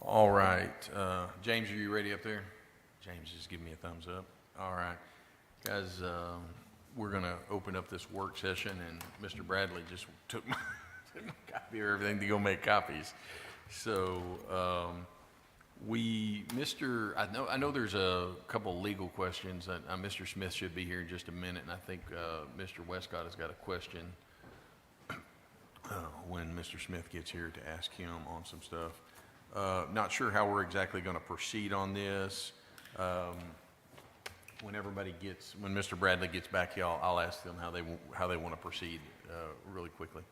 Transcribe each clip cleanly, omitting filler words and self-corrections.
All right, James, are you ready up there? James, just give me a thumbs up. All right, guys, we're gonna open up this work session, and Mr. Bradley just took my, took my copy of everything to go make copies. So, I know there's a couple legal questions, and Mr. Smith should be here in just a minute, and I think, Mr. Westcott has got a question, when Mr. Smith gets here to ask him on some stuff. Not sure how we're exactly going to proceed on this. When Mr. Bradley gets back here, I'll ask them how they want to proceed really quickly.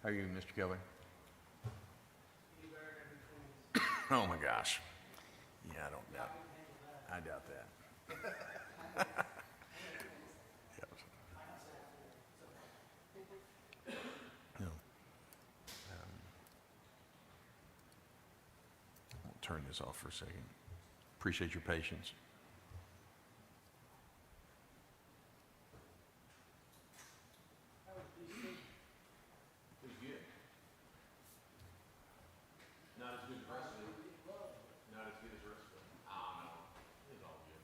How are you, Mr. Keller? Oh my gosh. Yeah, I doubt that. No. I'll turn this off for a second. Appreciate your patience. Not as good as Russellville. Not as good as Russellville. Ah, no, it's all good.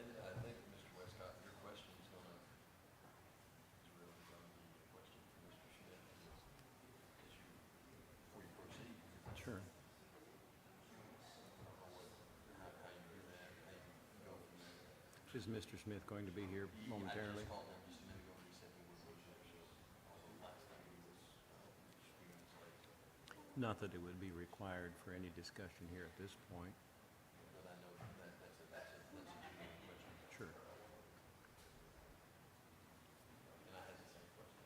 I think Mr. Westcott, your question is really going to be a question for Mr. Smith before you proceed. Sure. How you do that, how you go from there. Is Mr. Smith going to be here momentarily? I just called him just a minute ago and he said he was last time he was a few minutes late. Not that it would be required for any discussion here at this point. But I know that's a genuine question. Sure. And I had the same question.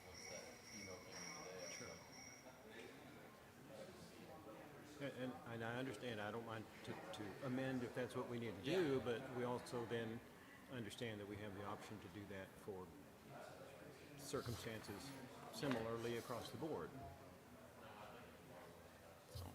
Once that email came in today, Sure. And I understand, I don't mind to amend if that's what we need to do, but we also then understand that we have the option to do that for circumstances similarly across the board. So.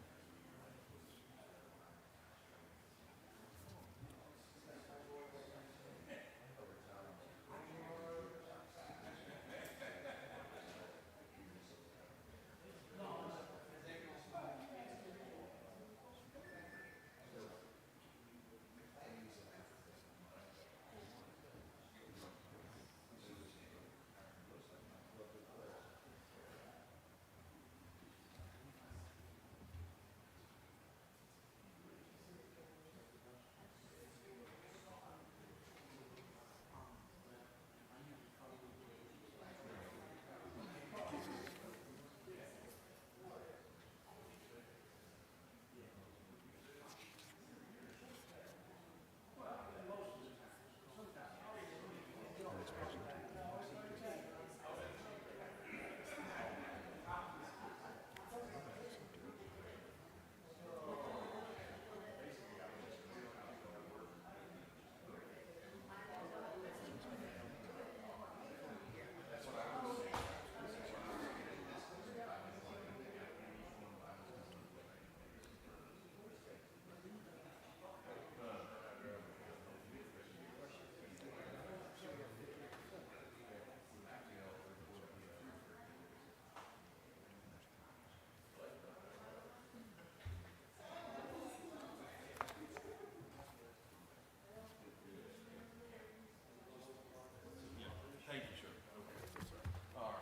Thank you, sir. Okay. All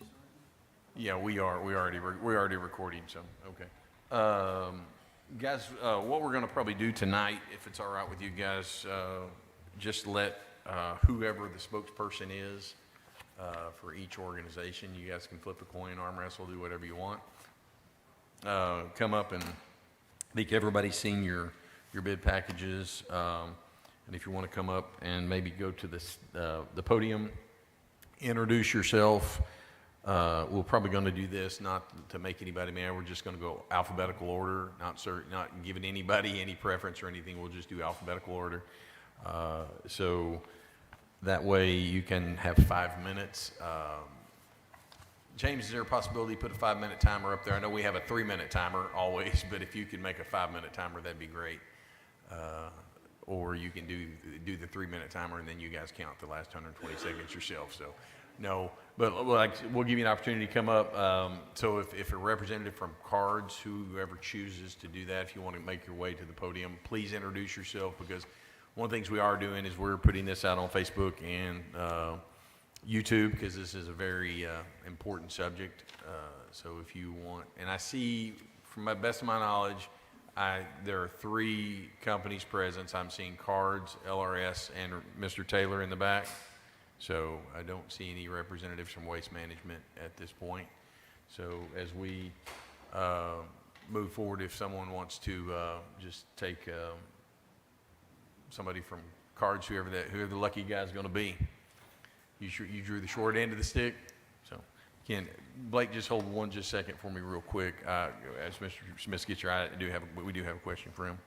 right. Yeah, we are. We're already recording, so, okay. Guys, what we're gonna probably do tonight, if it's all right with you guys, just let, whoever the spokesperson is, for each organization, you guys can flip a coin, arm wrestle, do whatever you want. Come up, and I think everybody's seen your bid packages. And if you want to come up and maybe go to the podium, introduce yourself, We're probably going to do this not to make anybody mad. We're just going to go alphabetical order, not giving anybody any preference or anything. We'll just do alphabetical order. So that way you can have 5 minutes. James, is there a possibility to put a 5-minute timer up there? I know we have a 3-minute timer always, but if you could make a 5-minute timer, that'd be great. Or you can do the 3-minute timer, and then you guys count the last 120 seconds yourself. So, no, but we'll give you an opportunity to come up. So if a representative from Cards, whoever chooses to do that, if you want to make your way to the podium, please introduce yourself, because one of the things we are doing is we're putting this out on Facebook and YouTube, because this is a very important subject. So if you want, and I see, from my best of my knowledge, there are 3 companies present. I'm seeing Cards, LRS, and Mr. Taylor in the back. So I don't see any representatives from Waste Management at this point. So as we move forward, if someone wants to just take somebody from Cards, whoever the lucky guy's going to be. You drew the short end of the stick. So, Ken, Blake, just hold one second for me real quick. As Mr. Smith gets your eye, we do have a question for him.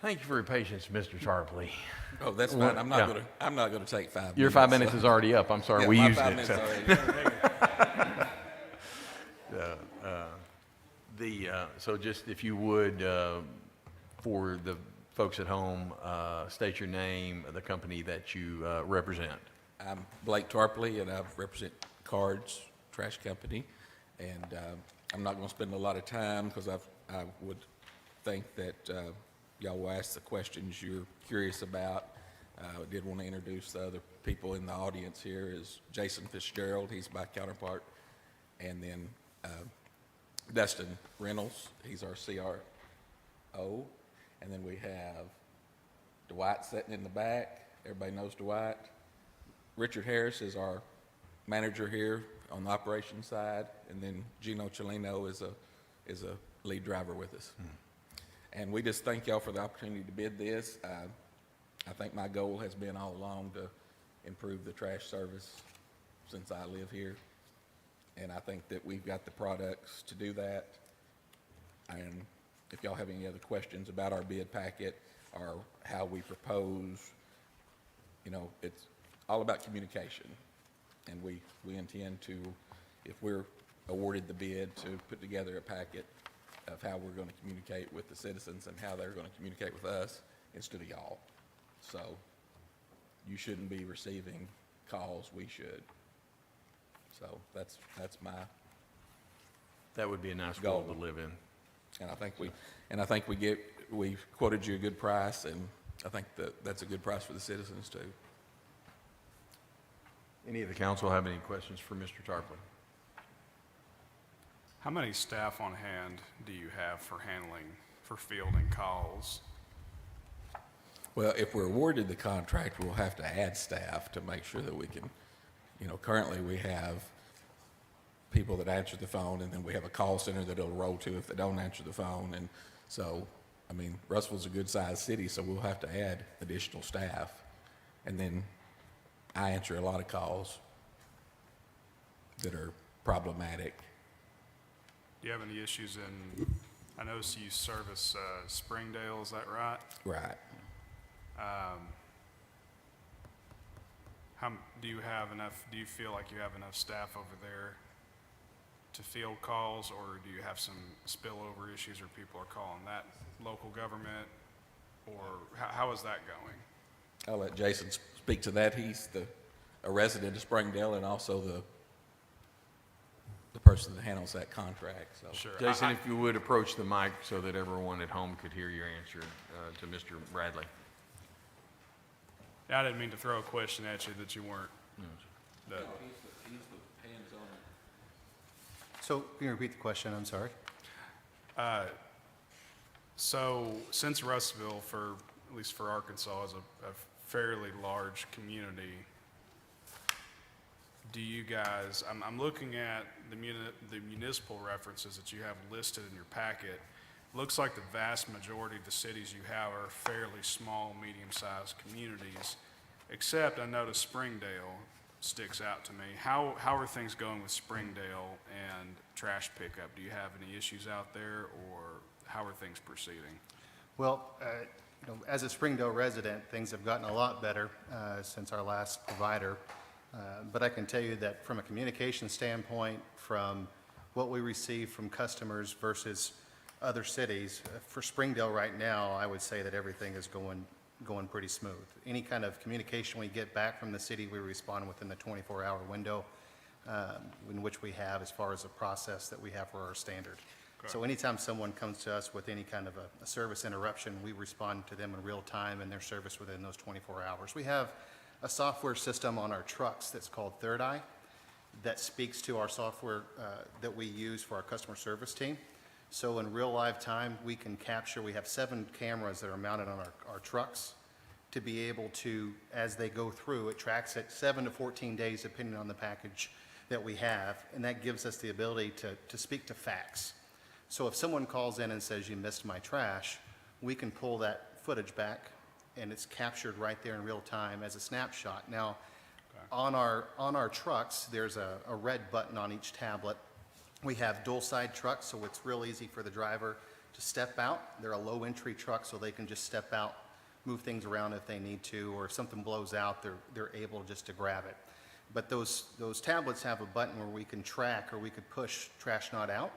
Thank you for your patience, Mr. Tarpley. Oh, that's Well, fine. I'm yeah. not gonna take 5 minutes. Your 5 minutes so- is already up. I'm sorry, Yeah, we my used 5 it. minutes already. So just if you would, for the folks at home, state your name, the company that you represent. I'm Blake Tarpley, and I represent Cards Trash Company. And I'm not gonna spend a lot of time, because I would think that y'all will ask the questions you're curious about. I did want to introduce the other people in the audience here is Jason Fitzgerald, he's my counterpart, and then Dustin Reynolds, he's our CRO, and then we have Dwight sitting in the back, everybody knows Dwight. Richard Harris is our manager here on the operations side, and then Gino Cellino is a lead driver with us. And we just thank y'all for the opportunity to bid this. I think my goal has been all along to improve the trash service since I live here. And I think that we've got the products to do that. And if y'all have any other questions about our bid packet or how we propose, it's all about communication. And we intend to, if we're awarded the bid, to put together a packet of how we're going to communicate with the citizens and how they're going to communicate with us instead of y'all. So you shouldn't be receiving calls, we should. So that's my, That would be a nice Goal. world to live in. and I think we quoted you a good price, and I think that's a good price for the citizens too. Any of the council have any questions for Mr. Tarpley? How many staff on hand do you have for fielding calls? Well, if we're awarded the contract, we'll have to add staff to make sure that we can, currently we have people that answer the phone, and then we have a call center that it'll roll to if they don't answer the phone. And so, Russellville's a good-sized city, so we'll have to add additional staff. And then I answer a lot of calls that are problematic. Do you have any issues I notice you service Springdale, is that right? Right. Do you feel like you have enough staff over there to field calls, or do you have some spillover issues where people are calling that local government, or how is that going? I'll let Jason speak to that. He's a resident of Springdale and also the person that handles that contract, so. Sure. Jason, if you would approach the mic so that everyone at home could hear your answer to Mr. Bradley. I didn't mean to throw a question at you that you weren't. He's the hands-on. So, can you repeat the question? I'm sorry. So since Russellville, at least for Arkansas, is a fairly large community, do you guys, I'm looking at the municipal references that you have listed in your packet. Looks like the vast majority of the cities you have are fairly small, medium-sized communities, except I noticed Springdale sticks out to me. How are things going with Springdale and trash pickup? Do you have any issues out there, or how are things proceeding? Well, as a Springdale resident, things have gotten a lot better since our last provider. But I can tell you that from a communication standpoint, from what we receive from customers versus other cities, for Springdale right now, I would say that everything is going pretty smooth. Any kind of communication we get back from the city, we respond within the 24-hour window in which we have as far as a process that we have for our standard. Okay. So anytime someone comes to us with any kind of a service interruption, we respond to them in real time and their service within those 24 hours. We have a software system on our trucks that's called Third Eye that speaks to our software that we use for our customer service team. So in real live time, we can capture, we have 7 cameras that are mounted on our trucks to be able to, as they go through, it tracks it 7 to 14 days depending on the package that we have, and that gives us the ability to speak to facts. So if someone calls in and says, "You missed my trash," we can pull that footage back, and it's captured right there in real time as a snapshot. Now, on our trucks, there's a red button on each tablet. We have dual side trucks, so it's real easy for the driver to step out. They're a low-entry truck, so they can just step out, move things around if they need to, or if something blows out, they're able just to grab it. But those tablets have a button where we can track, or we could push trash not out,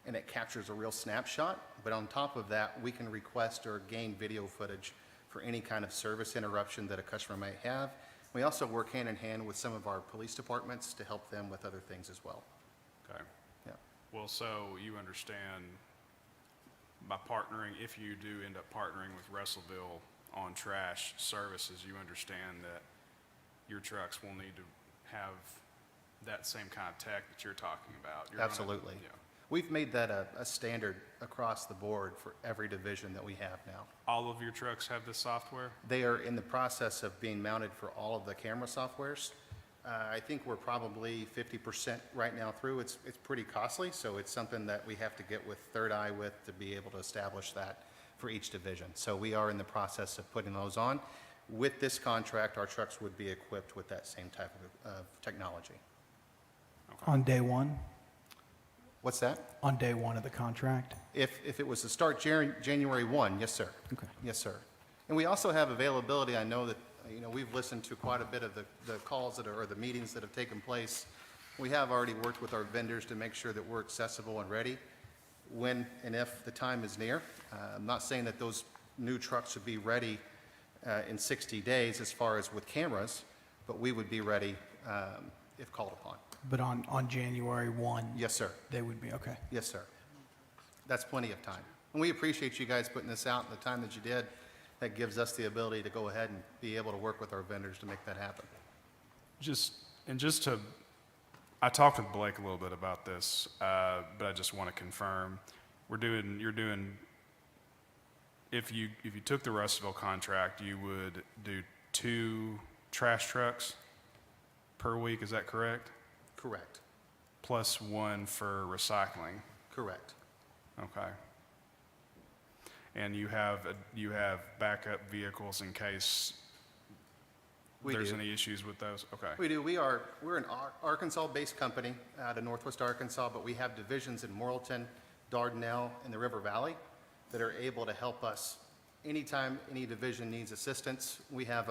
and it captures a real snapshot. But on top of that, we can request or gain video footage for any kind of service interruption that a customer might have. We also work hand in hand with some of our police departments to help them with other things as well. Okay. Yeah. Well, so you understand by partnering, if you do end up partnering with Russellville on trash services, you understand that your trucks will need to have that same kind of tech that you're talking about. You're gonna- Absolutely. yeah. We've made that a standard across the board for every division that we have now. All of your trucks have this software? They are in the process of being mounted for all of the camera softwares. I think we're probably 50% right now through. It's pretty costly, so it's something that we have to get with Third Eye with to be able to establish that for each division. So we are in the process of putting those on. With this contract, our trucks would be equipped with that same type of technology. On day one? What's that? On day one of the contract? If it was to start January 1, yes, sir. Okay. Yes, sir. And we also have availability. I know that, we've listened to quite a bit of the calls or the meetings that have taken place. We have already worked with our vendors to make sure that we're accessible and ready when and if the time is near. I'm not saying that those new trucks should be ready in 60 days as far as with cameras, but we would be ready if called upon. But on January 1? Yes, sir. They would be, okay. Yes, sir. That's plenty of time. And we appreciate you guys putting this out in the time that you did. That gives us the ability to go ahead and be able to work with our vendors to make that happen. I talked with Blake a little bit about this, but I just want to confirm, if you took the Russellville contract, you would do 2 trash trucks per week, is that correct? Correct. Plus 1 for recycling, Correct. okay. And you have backup vehicles in case there's any issues with those? Okay. We do. We're an Arkansas-based company out of Northwest Arkansas, but we have divisions in Morrilton, Dardanelle, and the River Valley that are able to help us anytime any division needs assistance. We have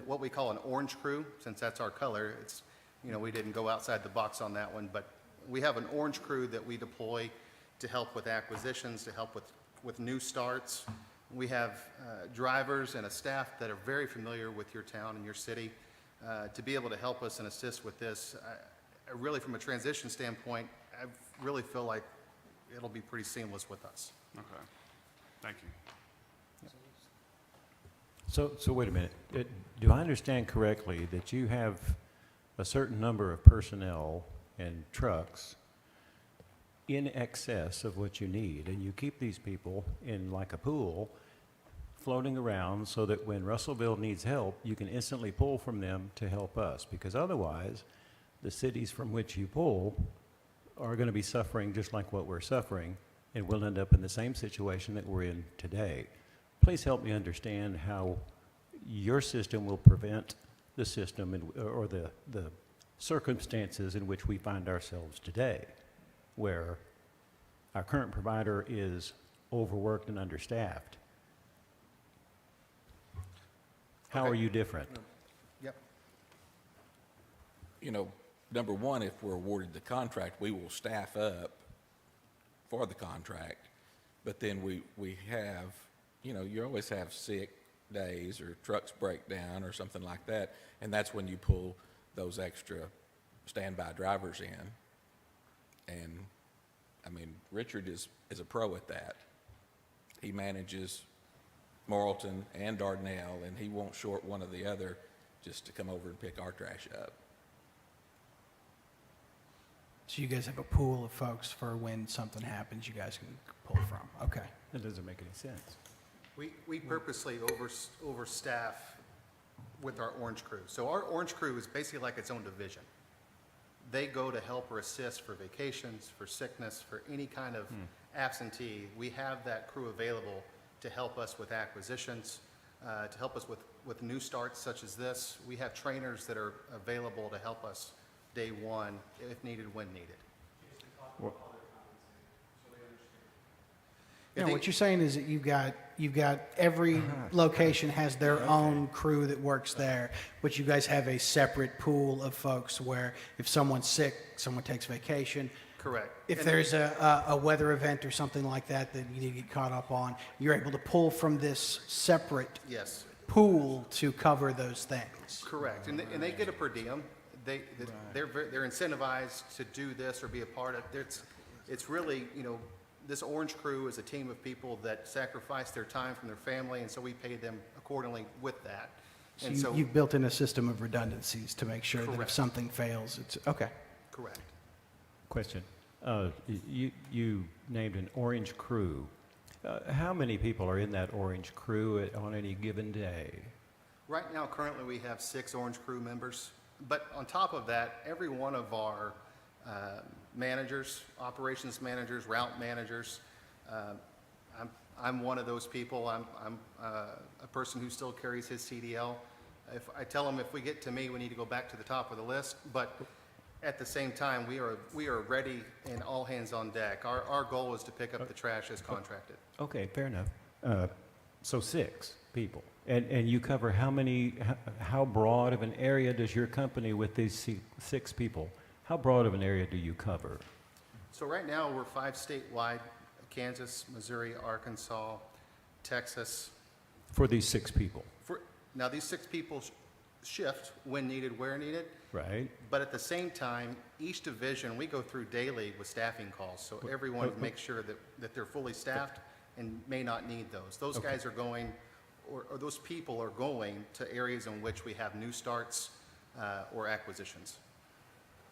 what we call an orange crew, since that's our color. It's, we didn't go outside the box on that one, but we have an orange crew that we deploy to help with acquisitions, to help with new starts. We have drivers and a staff that are very familiar with your town and your city to be able to help us and assist with this. I really, from a transition standpoint, I really feel like it'll be pretty seamless with us. Okay. Thank you. So wait a minute. Do I understand correctly that you have a certain number of personnel and trucks in excess of what you need, and you keep these people in like a pool floating around so that when Russellville needs help, you can instantly pull from them to help us? Because otherwise, the cities from which you pull are going to be suffering just like what we're suffering, and we'll end up in the same situation that we're in today. Please help me understand how your system will prevent the system or the circumstances in which we find ourselves today, where our current provider is overworked and understaffed. How Okay. are you different? Yep. Number one, if we're awarded the contract, we will staff up for the contract. But then we have, you always have sick days or trucks break down or something like that. And that's when you pull those extra standby drivers in. And, Richard is a pro at that. He manages Morrilton and Dardanelle, and he won't short one or the other just to come over and pick our trash up. So you guys have a pool of folks for when something happens you guys can pull from? Okay. That doesn't make any sense. We purposely overstaff with our orange crew. So our orange crew is basically like its own division. They go to help or assist for vacations, for sickness, for any kind of absentee. We have that crew available to help us with acquisitions, to help us with new starts such as this. We have trainers that are available to help us day one, if needed, when needed. No, they- what you're saying is that you've got every location has their own crew that works there, but you guys have a separate pool of folks where if someone's sick, someone takes vacation. Correct. If And- there's a weather event or something like that that you need to get caught up on, you're able to pull from this separate Yes, pool to cover those things. correct. And they get a per diem. They're incentivized to do this or be a part of it. It's really, this Orange Crew is a team of people that sacrifice their time from their family, and so we pay them accordingly with that. So And so, you've built in a system of redundancies to make sure that if Correct. something fails, it's, okay. correct. Question. You named an orange crew. How many people are in that orange crew on any given day? Right now, currently, we have 6 Orange Crew members, but on top of that, every one of our managers, operations managers, route managers, I'm one of those people. I'm a person who still carries his CDL. If I tell them if we get to me, we need to go back to the top of the list, but at the same time, we are ready and all hands on deck. Our goal is to pick up the trash as contracted. Okay, fair enough. So 6 people. And you cover how broad of an area does your company with these 6 people, how broad of an area do you cover? So right now, we're 5 statewide: Kansas, Missouri, Arkansas, Texas. For these 6 people, Now, these 6 people shift when needed, where needed, right? but at the same time, each division, we go through daily with staffing calls, so everyone makes sure that they're fully staffed and may not need those. Those guys are going, or those people are going to areas in which we have new starts or acquisitions,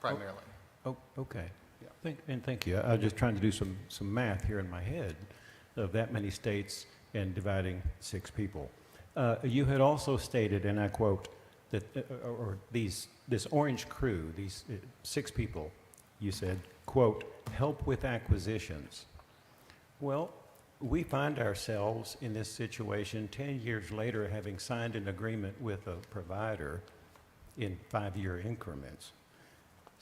primarily. Oh, okay. Yeah. Thank you. I was just trying to do some math here in my head of that many states and dividing 6 people. You had also stated, and I quote, that this orange crew, these 6 people, you said, quote, help with acquisitions. Well, we find ourselves in this situation 10 years later, having signed an agreement with a provider in 5-year increments.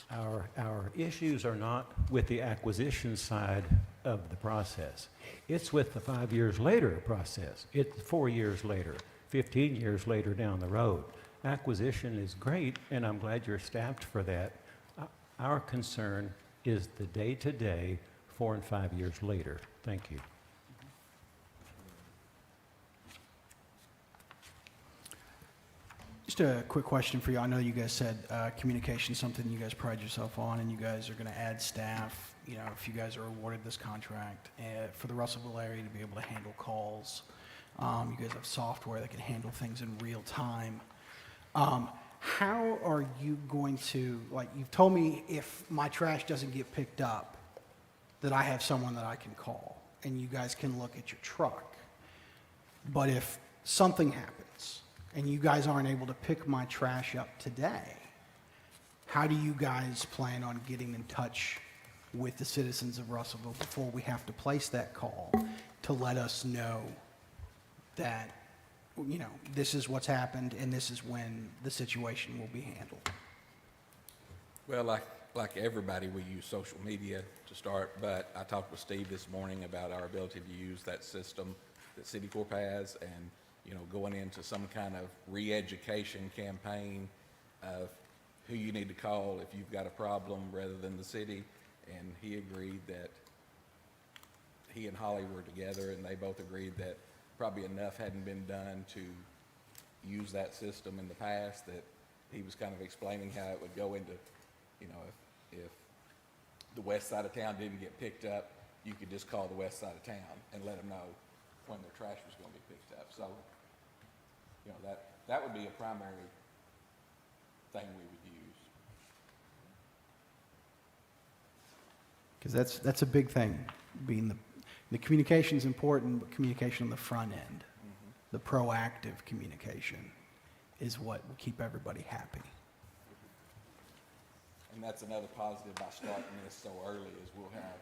Our issues are not with the acquisition side of the process. It's with the 5 years later process. It's 4 years later, 15 years later down the road. Acquisition is great, and I'm glad you're staffed for that. Our concern is the day-to-day, 4 and 5 years later. Thank you. Just a quick question for you. I know you guys said communication is something you guys pride yourself on, and you guys are going to add staff, if you guys are awarded this contract for the Russellville area to be able to handle calls. You guys have software that can handle things in real time. How are you going to, you've told me if my trash doesn't get picked up, that I have someone that I can call, and you guys can look at your truck. But if something happens, and you guys aren't able to pick my trash up today, how do you guys plan on getting in touch with the citizens of Russellville before we have to place that call to let us know that, this is what's happened and this is when the situation will be handled? Well, like everybody, we use social media to start, but I talked with Steve this morning about our ability to use that system that Citicorp has, and going into some kind of re-education campaign of who you need to call if you've got a problem rather than the city. And he agreed that he and Holly were together, and they both agreed that probably enough hadn't been done to use that system in the past, that he was kind of explaining how it would go into, if the west side of town didn't get picked up, you could just call the west side of town and let them know when their trash was going to be picked up. So, that would be a primary thing we would use. Because that's a big thing. Being the communication is important, but communication on the front end, the proactive communication, is what will keep everybody happy. And that's another positive by starting this so early, is we'll have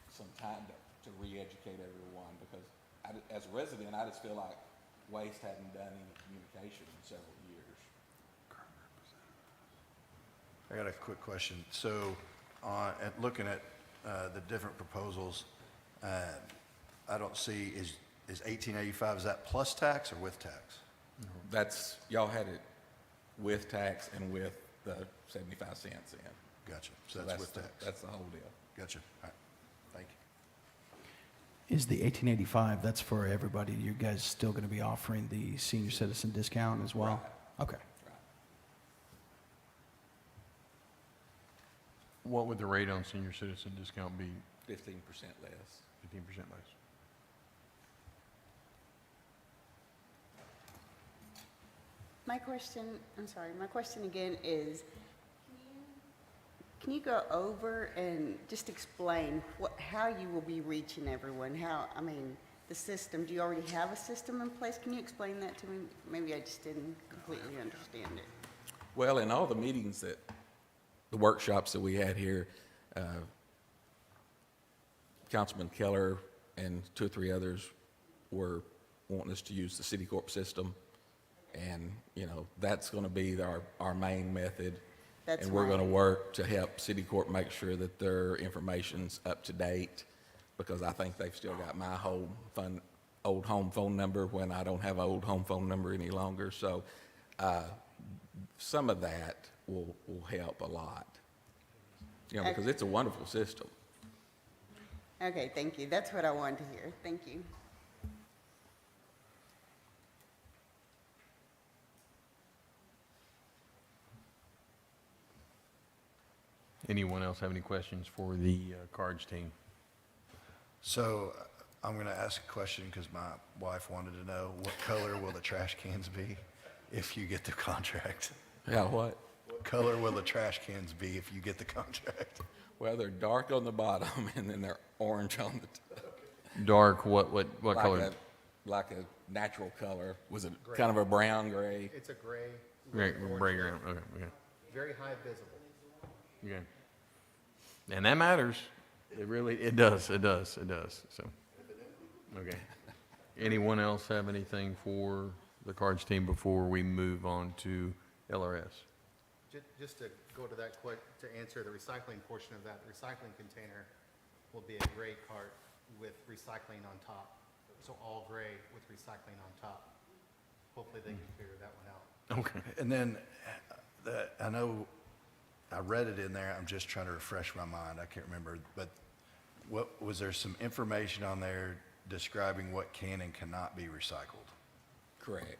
some time to re-educate everyone, because as a resident, I just feel like Waste hadn't done any communication in several years. I got a quick question. So, looking at the different proposals, I don't see, is 1885, is that plus tax or with tax? That's, y'all had it with tax and with the 75 cents in. Gotcha. So that's with tax. That's the whole deal. Gotcha. All right. Thank you. Is the 1885, that's for everybody, you guys still going to be offering the senior citizen discount as well? Okay. What would the rate on senior citizen discount be? 15% less. 15% less. My question, I'm sorry, my question again is, can you go over and just explain how you will be reaching everyone? The system, do you already have a system in place? Can you explain that to me? Maybe I just didn't completely understand it. Well, in all the meetings the workshops that we had here, Councilman Keller and 2 or 3 others were wanting us to use the Citicorp system. And, that's going to be our main method. That's And we're going to right. work to help Citicorp make sure that their information's up to date, because I think they've still got my old home phone number when I don't have an old home phone number any longer. So some of that will help a lot, because it's a wonderful system. Okay, thank you. That's what I wanted to hear. Thank you. Anyone else have any questions for the cards team? So I'm going to ask a question because my wife wanted to know, what color will the trash cans be if you get the contract? Yeah, what? What color will the trash cans be if you get the contract? Well, they're dark on the bottom and then they're orange on the top. Dark, what color? Like a natural color. Was it kind of a brown gray? It's a gray. Gray ground, okay, Very high visible. okay. And that matters. It does, so. Okay. Anyone else have anything for the cards team before we move on to LRS? Just to go to that quick, to answer the recycling portion of that, the recycling container will be a gray cart with recycling on top. So all gray with recycling on top. Hopefully they can figure that one out. Okay. And then I know I read it in there. I'm just trying to refresh my mind. I can't remember. But was there some information on there describing what can and cannot be recycled? Correct.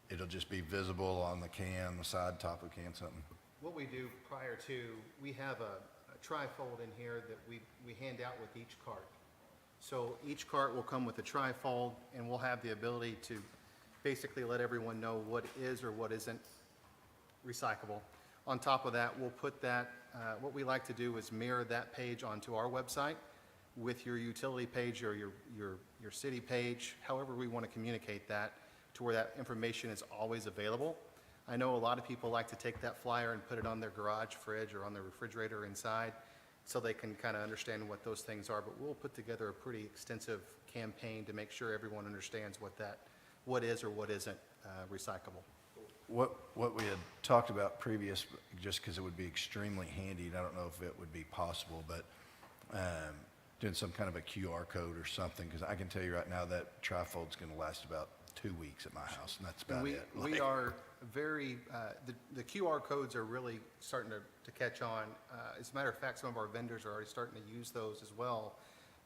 It'll just be visible on the can, the side, top of the can, something? What we do prior to, we have a trifold in here that we hand out with each cart. So each cart will come with a trifold, and we'll have the ability to basically let everyone know what is or what isn't recyclable. On top of that, we'll put that, what we like to do is mirror that page onto our website with your utility page or your city page, however we want to communicate that, to where that information is always available. I know a lot of people like to take that flyer and put it on their garage fridge or on their refrigerator inside so they can kind of understand what those things are, but we'll put together a pretty extensive campaign to make sure everyone understands what is or what isn't recyclable. What we had talked about previous, just because it would be extremely handy, and I don't know if it would be possible, but doing some kind of a QR code or something, because I can tell you right now that trifold's going to last about 2 weeks at my house, and that's about it. We are very, the QR codes are really starting to catch on. As a matter of fact, some of our vendors are already starting to use those as well.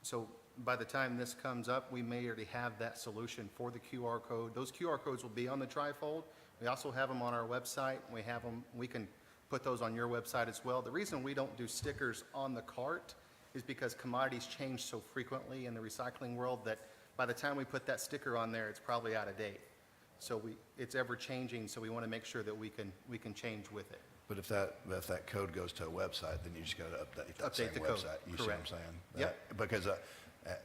So by the time this comes up, we may already have that solution for the QR code. Those QR codes will be on the trifold. We also have them on our website. We can put those on your website as well. The reason we don't do stickers on the cart is because commodities change so frequently in the recycling world that by the time we put that sticker on there, it's probably out of date. So it's ever changing, so we want to make sure that we can change with it. But if that code goes to a website, then you just got to update that same Update the code, website. You see what I'm correct. saying? Yep. Because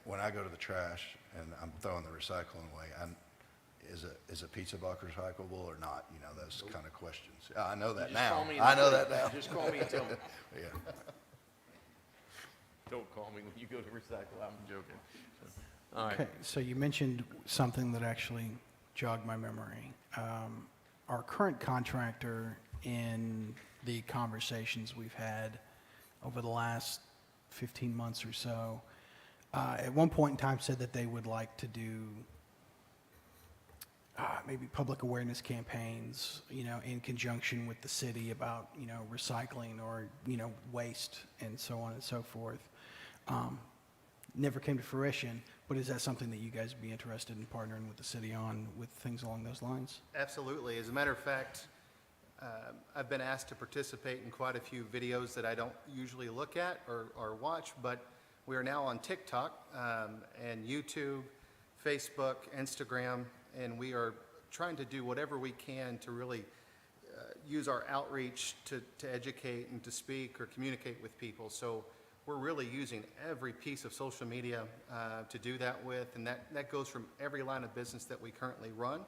when I go to the trash and I'm throwing the recycling away, is a pizza box recyclable or not? You know, those kind of questions. I know that now. I know that now. Just call me and tell me. Yeah. Don't call me when you go to recycle, I'm joking. All right. Okay, so you mentioned something that actually jogged my memory. Our current contractor, in the conversations we've had over the last 15 months or so, at one point in time said that they would like to do maybe public awareness campaigns, in conjunction with the city about, recycling or, waste and so on and so forth. Never came to fruition, but is that something that you guys would be interested in partnering with the city on with things along those lines? Absolutely. As a matter of fact, I've been asked to participate in quite a few videos that I don't usually look at or watch, but we are now on TikTok and YouTube, Facebook, Instagram, and we are trying to do whatever we can to really use our outreach to educate and to speak or communicate with people. So we're really using every piece of social media to do that with, and that goes from every line of business that we currently run,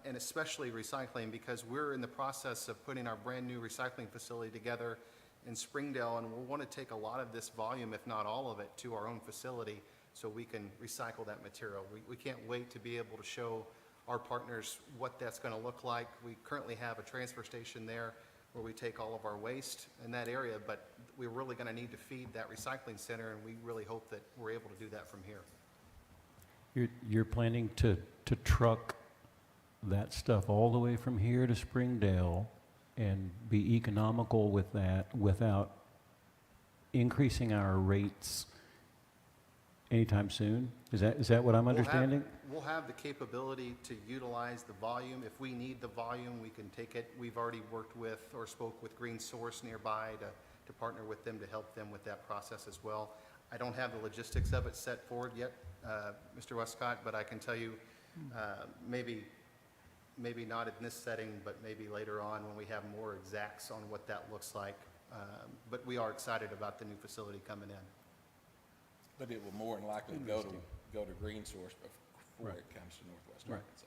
and especially recycling, because we're in the process of putting our brand new recycling facility together in Springdale, and we'll want to take a lot of this volume, if not all of it, to our own facility so we can recycle that material. We can't wait to be able to show our partners what that's going to look like. We currently have a transfer station there where we take all of our waste in that area, but we're really going to need to feed that recycling center, and we really hope that we're able to do that from here. You're planning to truck that stuff all the way from here to Springdale and be economical with that without increasing our rates anytime soon? Is that what I'm understanding? We'll have the capability to utilize the volume. If we need the volume, we can take it. We've already worked with or spoke with Green Source nearby to partner with them to help them with that process as well. I don't have the logistics of it set forward yet, Mr. Westcott, but I can tell you maybe not in this setting, but maybe later on when we have more exacts on what that looks like. But we are excited about the new facility coming in. But it will more than likely go to Green Source before it comes to Northwest Arkansas.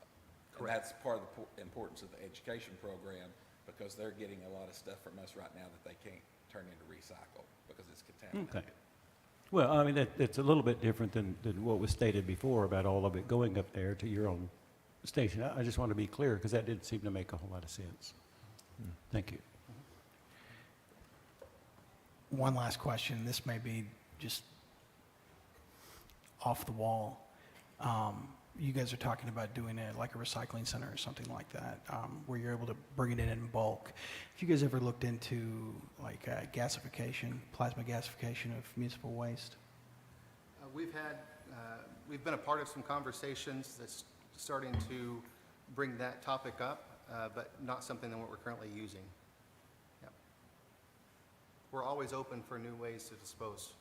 And that's part of the importance of the education program, because they're getting a lot of stuff from us right now that they can't turn into recycle because it's contaminated. Okay. Well, I mean, it's a little bit different than what was stated before about all of it going up there to your own station. I just want to be clear, because that didn't seem to make a whole lot of sense. Thank you. One last question. This may be just off the wall. You guys are talking about doing it like a recycling center or something like that, where you're able to bring it in bulk. Have you guys ever looked into like gasification, plasma gasification of municipal waste? We've been a part of some conversations that's starting to bring that topic up, but not something that we're currently using. Yep. We're always open for new ways to dispose.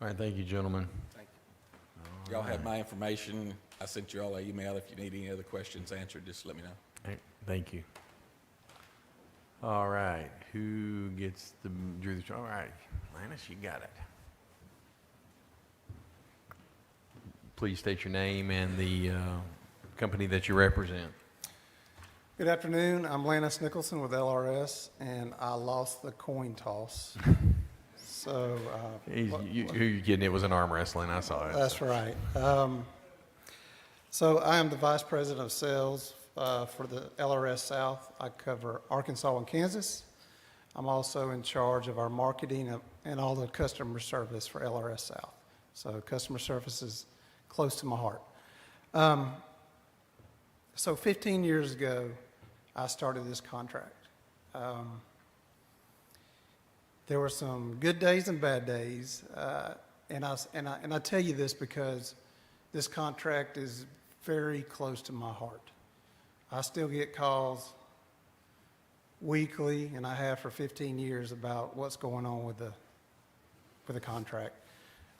All right, thank you, gentlemen. Thank you. Y'all have my information. I sent you all an email. If you need any other questions answered, just let me know. All right, thank you. All right, who gets the, all right, Lannis, you got it. Please state your name and the company that you represent. Good afternoon. I'm Lannis Nicholson with LRS, and I lost the coin toss. So, Who you kidding? It was an arm wrestling. I saw it. that's right. So I am the Vice President of Sales for the LRS South. I cover Arkansas and Kansas. I'm also in charge of our marketing and all the customer service for LRS South. So customer service is close to my heart. So 15 years ago, I started this contract. There were some good days and bad days, and I tell you this because this contract is very close to my heart. I still get calls weekly, and I have for 15 years about what's going on with the contract.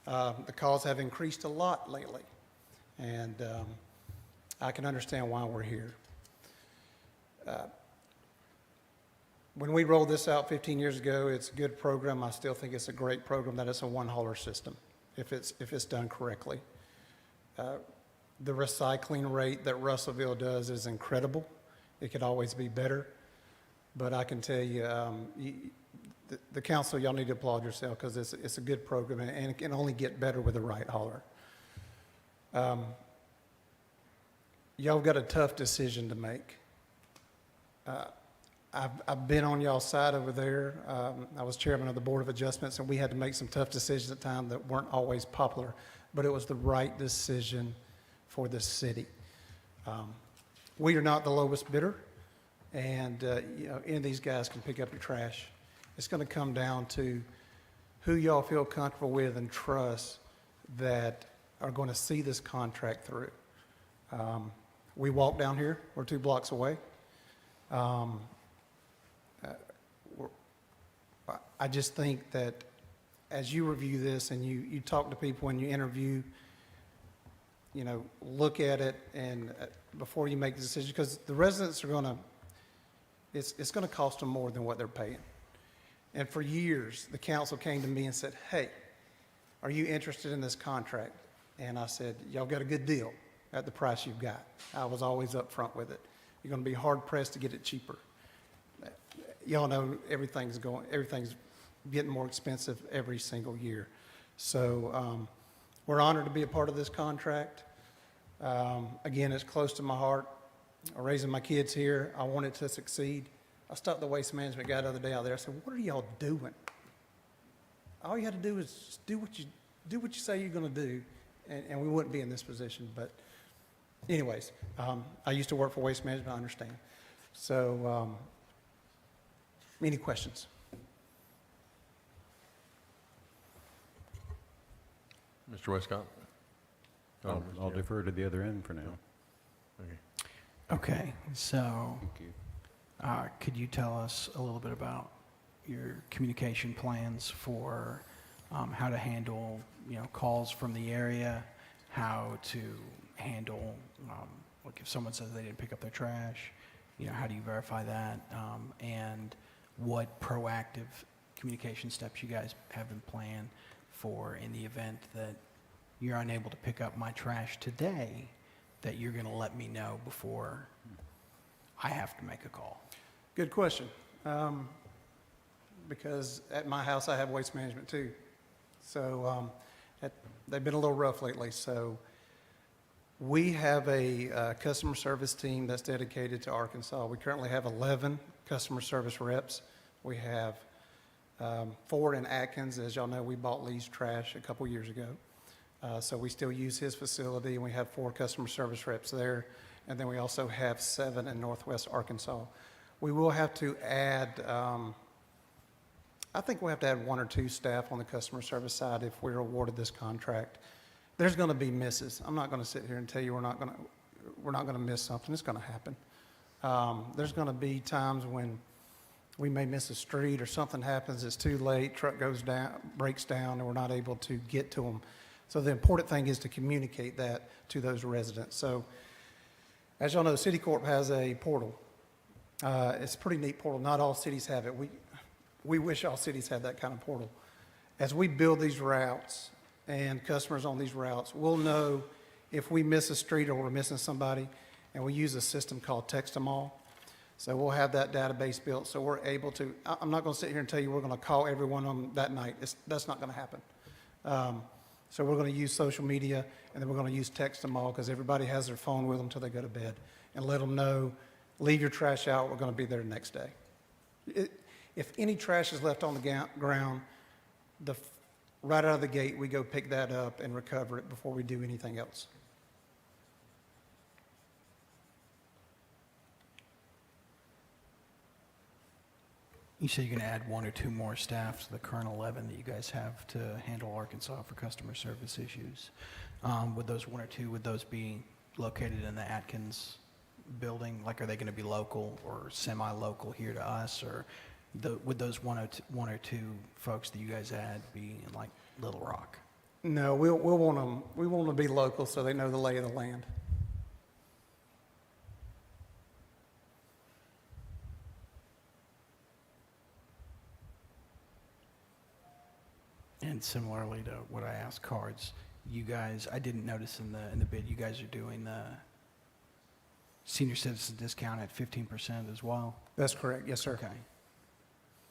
The calls have increased a lot lately, and I can understand why we're here. When we rolled this out 15 years ago, it's a good program. I still think it's a great program that it's a one-hauler system if it's done correctly. The recycling rate that Russellville does is incredible. It could always be better. But I can tell you, the council, y'all need to applaud yourself because it's a good program and it can only get better with the right hauler. Y'all got a tough decision to make. I've been on y'all's side over there. I was chairman of the Board of Adjustments, and we had to make some tough decisions at times that weren't always popular, but it was the right decision for the city. We are not the lowest bidder, and any of these guys can pick up your trash. It's going to come down to who y'all feel comfortable with and trust that are going to see this contract through. We walk down here, we're 2 blocks away. I just think that as you review this and you talk to people and you interview, look at it and before you make the decision, because the residents are going to, it's going to cost them more than what they're paying. And for years, the council came to me and said, hey, are you interested in this contract? And I said, y'all got a good deal at the price you've got. I was always up front with it. You're going to be hard pressed to get it cheaper. Y'all know everything's getting more expensive every single year. So we're honored to be a part of this contract. Again, it's close to my heart. I'm raising my kids here. I want it to succeed. I stopped the waste management guy the other day out there. I said, what are y'all doing? All you had to do is just do what you say you're going to do, and we wouldn't be in this position. But anyways, I used to work for waste management. I understand. So any questions? Mr. Westcott? I'll defer to the other end for now. Okay. Okay, so Thank you. could you tell us a little bit about your communication plans for how to handle, calls from the area, how to handle, like if someone says they didn't pick up their trash, how do you verify that, and what proactive communication steps you guys have in plan for in the event that you're unable to pick up my trash today, that you're going to let me know before I have to make a call? Good question. Because at my house, I have waste management too. So they've been a little rough lately. So we have a customer service team that's dedicated to Arkansas. We currently have 11 customer service reps. We have 4 in Atkins. As y'all know, we bought Lee's Trash a couple years ago. So we still use his facility, and we have 4 customer service reps there. And then we also have 7 in Northwest Arkansas. We will have to add, I think we'll have to add 1 or 2 staff on the customer service side if we're awarded this contract. There's going to be misses. I'm not going to sit here and tell you we're not going to miss something. It's going to happen. There's going to be times when we may miss a street or something happens, it's too late, truck goes down, breaks down, and we're not able to get to them. So the important thing is to communicate that to those residents. So as y'all know, City Corp has a portal. It's a pretty neat portal. Not all cities have it. We wish all cities had that kind of portal. As we build these routes and customers on these routes, we'll know if we miss a street or we're missing somebody, and we use a system called Text Them All. So we'll have that database built so we're able to, I'm not going to sit here and tell you we're going to call everyone on that night. That's not going to happen. So we're going to use social media, and then we're going to use Text Them All because everybody has their phone with them until they go to bed, and let them know, leave your trash out, we're going to be there the next day. If any trash is left on the ground, right out of the gate, we go pick that up and recover it before we do anything else. You say you're going to add 1 or 2 more staff to the current 11 that you guys have to handle Arkansas for customer service issues. Would those 1 or 2, would those be located in the Atkins building? Like, are they going to be local or semi-local here to us? Or would those 1 or 2 folks that you guys add be in, like, Little Rock? No, we want them to be local so they know the lay of the land. And similarly to what I asked cards, you guys, I didn't notice in the bid, you guys are doing the senior citizen discount at 15% as well? That's correct. Yes, sir. Okay.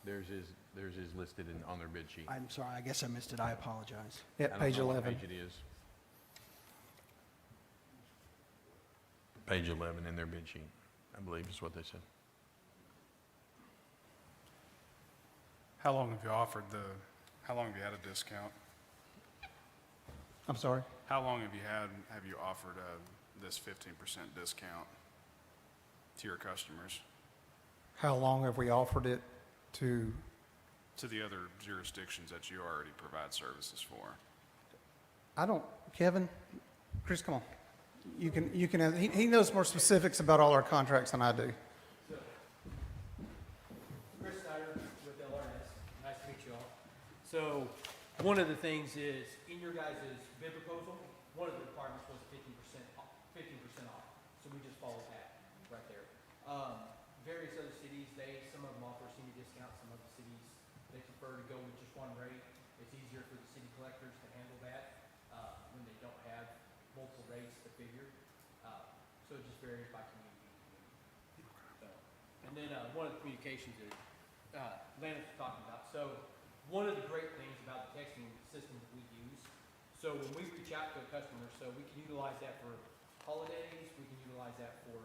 Theirs is listed on their bid sheet. I'm sorry, I guess I missed it. I apologize. I Yep, don't page know what 11. Page it is. Page 11 in their bid sheet, I believe is what they said. How long have you offered how long have you had a discount? I'm sorry? How long have you offered this 15% discount to your customers, How long have we offered it to? to the other jurisdictions that you already provide services for? I don't, Kevin, Chris, come on. You can, he knows more specifics about all our contracts than I do. Chris Snyder with LRS. Nice to meet you all. So, one of the things is, in your guys' bid proposal, one of the requirements was 15% off. So we just followed that right there. Various other cities, some of them offer senior discounts, some of the cities, they prefer to go with just one rate. It's easier for the city collectors to handle that, when they don't have multiple rates to figure. So it just varies by community. So, and then, one of the communications that, Lance was talking about. So, one of the great things about the texting system that we use, so when we reach out to a customer, so we can utilize that for holidays, we can utilize that for,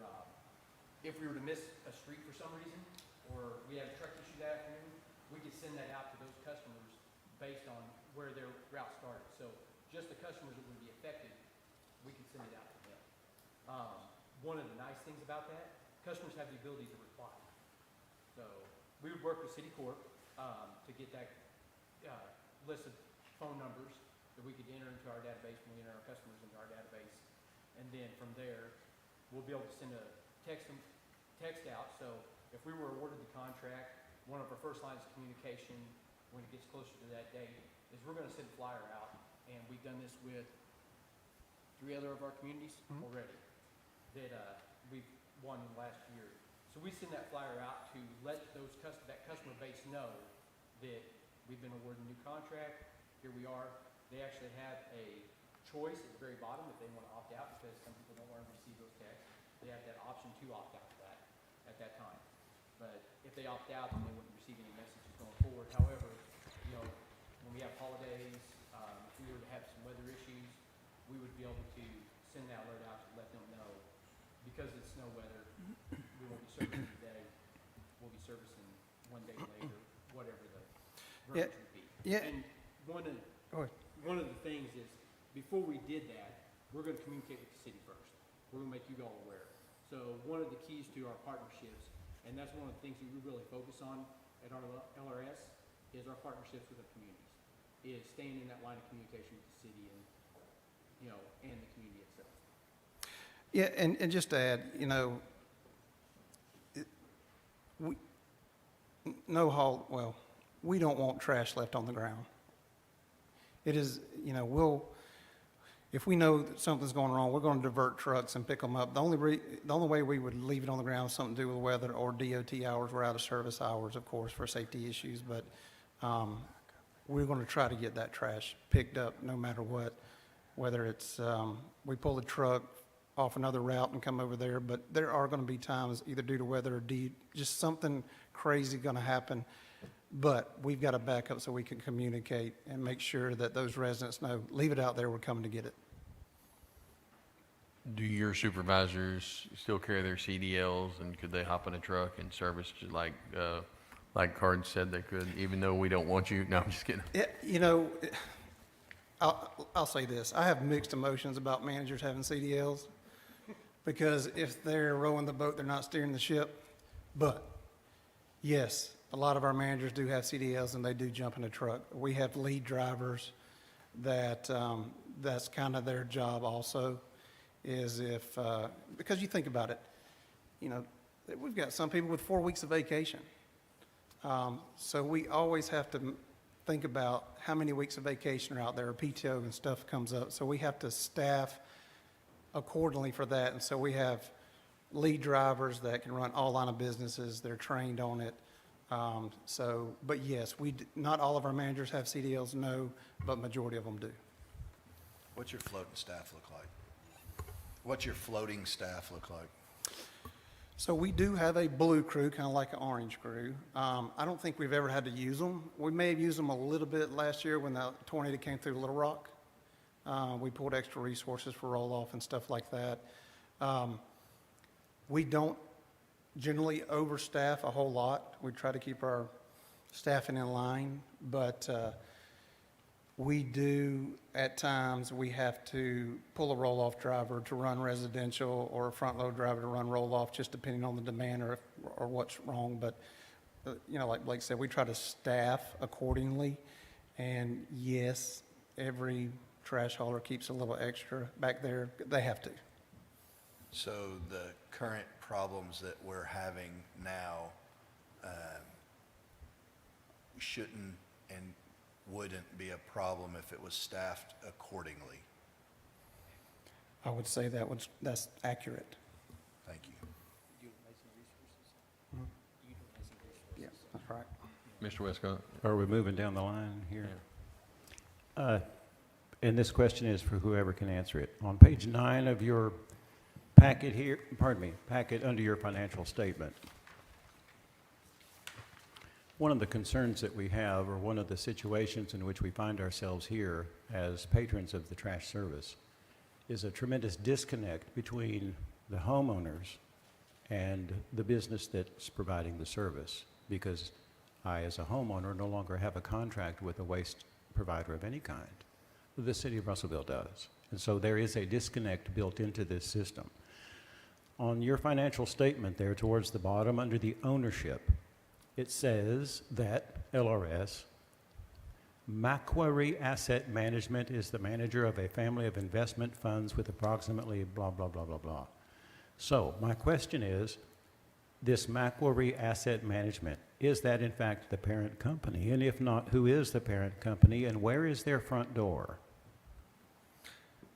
if we were to miss a street for some reason, or we had a truck issue that afternoon, we could send that out to those customers based on where their route started. So just the customers that would be affected, we can send it out to them. One of the nice things about that, customers have the ability to reply. So we would work with City Corp to get that list of phone numbers that we could enter into our database when we enter our customers into our database. And then from there, we'll be able to send a text out. So if we were awarded the contract, one of our first lines of communication when it gets closer to that date is we're going to send a flyer out. And we've done this with 3 other of our communities already that we've won last year. So we send that flyer out to let that customer base know that we've been awarded a new contract. Here we are. They actually have a choice at the very bottom if they want to opt out, because some people don't want to receive those texts. They have that option to opt out of that at that time. But if they opt out, then they wouldn't receive any messages going forward. However, when we have holidays, if we were to have some weather issues, we would be able to send that alert out to let them know, because it's snow weather, we won't be servicing today, we'll be servicing 1 day later, whatever the Yeah, verbiage would be. yeah. And Go ahead. one of the things is, before we did that, we're gonna communicate with the city first. We're gonna make you all aware. So one of the keys to our partnerships, and that's one of the things that we really focus on at our LRS, is our partnerships with the communities, is staying in that line of communication with the city and, and the community itself. Yeah, and just to add, we don't want trash left on the ground. It is, if we know that something's going wrong, we're going to divert trucks and pick them up. The only way we would leave it on the ground is something to do with weather or DOT hours. We're out of service hours, of course, for safety issues, but we're going to try to get that trash picked up no matter what, whether it's we pull the truck off another route and come over there, but there are going to be times, either due to weather or just something crazy going to happen. But we've got a backup so we can communicate and make sure that those residents know, leave it out there, we're coming to get it. Do your supervisors still carry their CDLs, and could they hop in a truck and service just like Card said they could, even though we don't want you? No, I'm just kidding. Yeah, I'll say this. I have mixed emotions about managers having CDLs, because if they're rowing the boat, they're not steering the ship. But yes, a lot of our managers do have CDLs, and they do jump in a truck. We have lead drivers that that's kind of their job also, is because you think about it, we've got some people with 4 weeks of vacation. So we always have to think about how many weeks of vacation are out there, or PTO and stuff comes up. So we have to staff accordingly for that. And so we have lead drivers that can run all line of businesses. They're trained on it. But yes, not all of our managers have CDLs, no, but majority of them do. What's your floating staff look like? What's your floating staff look like? So we do have a blue crew, kind of like an orange crew. I don't think we've ever had to use them. We may have used them a little bit last year when the tornado came through Little Rock. We pulled extra resources for roll-off and stuff like that. We don't generally overstaff a whole lot. We try to keep our staffing in line, but we do, at times, we have to pull a roll-off driver to run residential or a front-load driver to run roll-off, just depending on the demand or what's wrong. But, you know, like Blake said, we try to staff accordingly. And yes, every trash hauler keeps a little extra back there. They have to. So the current problems that we're having now shouldn't and wouldn't be a problem if it was staffed accordingly. I would say that's accurate. Thank you. Yeah, that's right. Mr. Westcott? Are we moving down the line here? And this question is for whoever can answer it. On page 9 of your packet here, packet under your financial statement, one of the concerns that we have, or one of the situations in which we find ourselves here as patrons of the trash service, is a tremendous disconnect between the homeowners and the business that's providing the service, because I, as a homeowner, no longer have a contract with a waste provider of any kind. The city of Russellville does. And so there is a disconnect built into this system. On your financial statement there towards the bottom under the ownership, it says that LRS, Macquarie Asset Management, is the manager of a family of investment funds with approximately blah, blah, blah, blah, blah. So my question is, this Macquarie Asset Management, is that in fact the parent company? And if not, who is the parent company and where is their front door?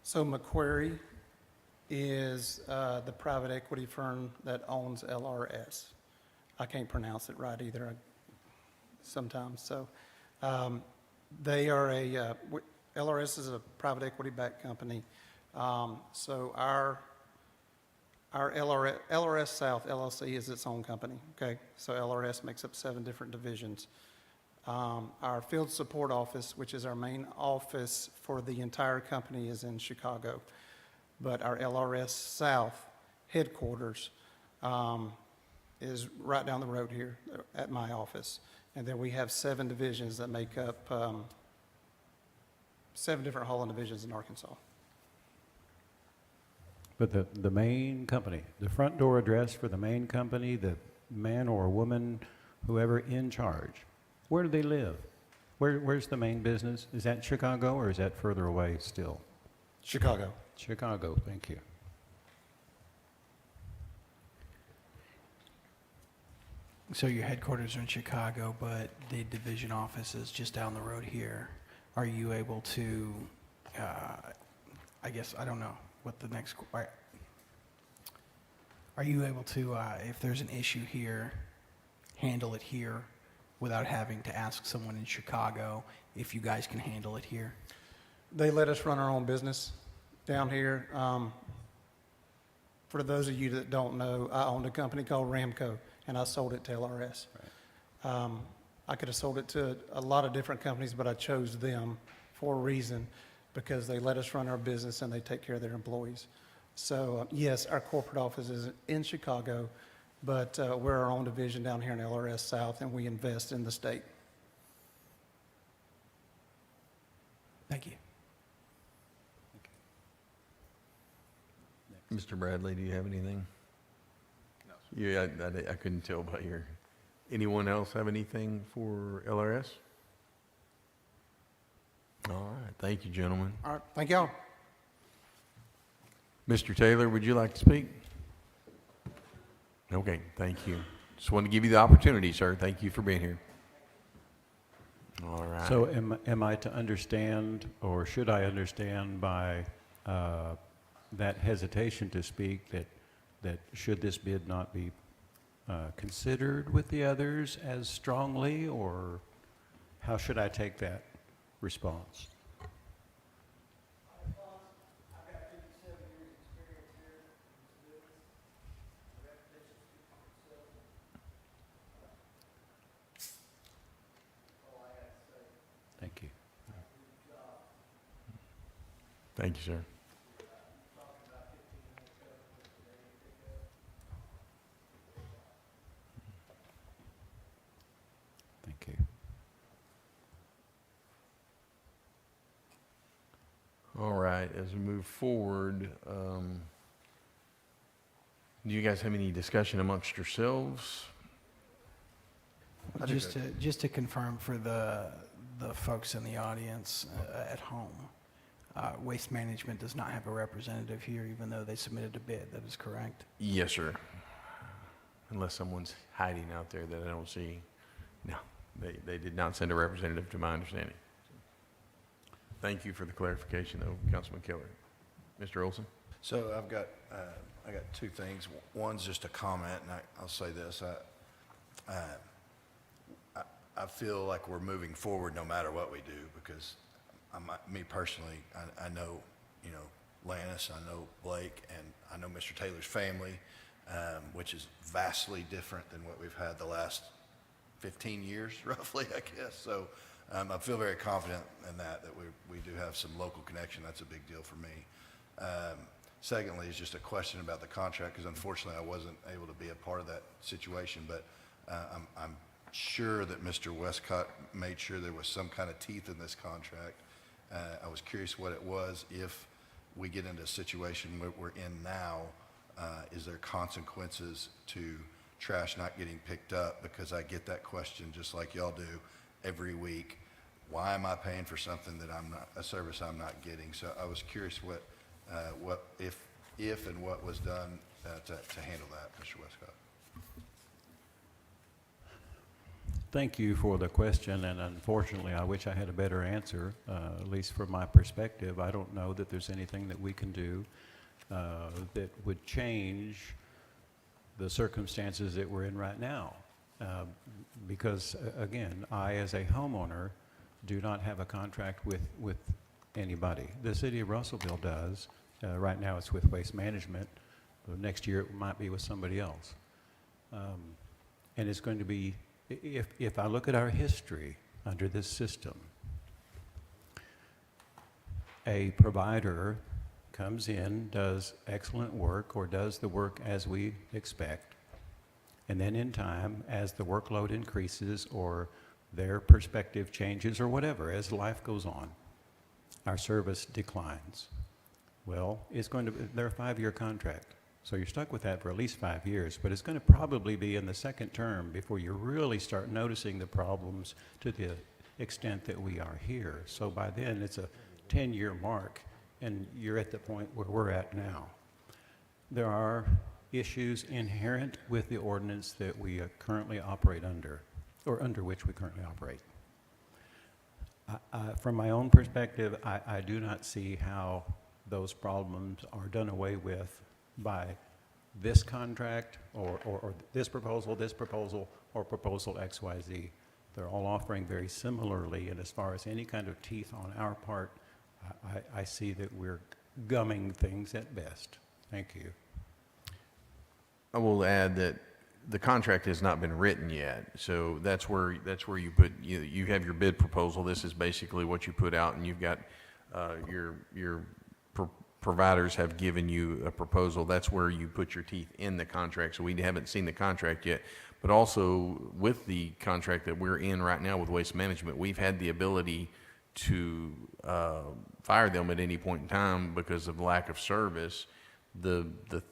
So Macquarie is the private equity firm that owns LRS. I can't pronounce it right either sometimes. So they are LRS is a private equity-backed company. So our LRS South LLC is its own company, okay? So LRS makes up 7 different divisions. Our field support office, which is our main office for the entire company, is in Chicago. But our LRS South headquarters is right down the road here at my office. And then we have 7 divisions that make up 7 different hauling divisions in Arkansas. But the main company, the front door address for the main company, the man or woman, whoever in charge, where do they live? Where's the main business? Is that Chicago or is that further away still? Chicago. Chicago, thank you. So your headquarters are in Chicago, but the division office is just down the road here. Are you able to, I guess, I don't know what the next, are you able to, if there's an issue here, handle it here without having to ask someone in Chicago if you guys can handle it here? They let us run our own business down here. For those of you that don't know, I owned a company called Ramco, and I sold it to LRS. Right. I could have sold it to a lot of different companies, but I chose them for a reason, because they let us run our business and they take care of their employees. So yes, our corporate office is in Chicago, but we're our own division down here in LRS South, and we invest in the state. Thank you. Mr. Bradley, do you have anything? No. Yeah, I couldn't tell by your, anyone else have anything for LRS? All right, thank you, gentlemen. All right, thank y'all. Mr. Taylor, would you like to speak? Okay, thank you. Just wanted to give you the opportunity, sir. Thank you for being here. All right. So am I to understand, or should I understand by that hesitation to speak, that should this bid not be considered with the others as strongly, or how should I take that response? Thank you. Thank you, sir. Thank you. as we move forward, do you guys have any discussion amongst yourselves? Just to confirm for the folks in the audience at home, Waste Management does not have a representative here, even though they submitted a bid. That is correct? Yes, sir. Unless someone's hiding out there that I don't see. No, they did not send a representative to my understanding. Thank you for the clarification, though, Councilman Keller. Mr. Olson? So I got two things. One's just a comment, and I'll say this. I feel like we're moving forward no matter what we do, because me personally, I know, Lannis, I know Blake, and I know Mr. Taylor's family, which is vastly different than what we've had the last 15 years, roughly, I guess. So I feel very confident in that we do have some local connection. That's a big deal for me. Secondly, is just a question about the contract, because unfortunately I wasn't able to be a part of that situation, but I'm sure that Mr. Westcott made sure there was some kind of teeth in this contract. I was curious what it was. If we get into a situation where we're in now, is there consequences to trash not getting picked up? Because I get that question just like y'all do every week. Why am I paying for something that a service I'm not getting? So I was curious what if and what was done to handle that, Mr. Westcott. Thank you for the question, and unfortunately, I wish I had a better answer, at least from my perspective. I don't know that there's anything that we can do that would change the circumstances that we're in right now. Because, again, I, as a homeowner, do not have a contract with anybody. The city of Russellville does. Right now, it's with Waste Management. Next year, it might be with somebody else. And it's going to be, if I look at our history under this system, a provider comes in, does excellent work, or does the work as we expect, and then in time, as the workload increases or their perspective changes or whatever, as life goes on, our service declines. Well, they're a 5-year contract. So you're stuck with that for at least 5 years, but it's going to probably be in the second term before you really start noticing the problems to the extent that we are here. So by then, it's a 10-year mark, and you're at the point where we're at now. There are issues inherent with the ordinance that we currently operate under, or under which we currently operate. From my own perspective, I do not see how those problems are done away with by this contract or this proposal, or proposal XYZ. They're all offering very similarly, and as far as any kind of teeth on our part, I see that we're gumming things at best. Thank you. I will add that the contract has not been written yet, so that's where you put, you have your bid proposal. This is basically what you put out, and you've got your providers have given you a proposal. That's where you put your teeth in the contract. So we haven't seen the contract yet, but also with the contract that we're in right now with Waste Management, we've had the ability to fire them at any point in time because of lack of service. The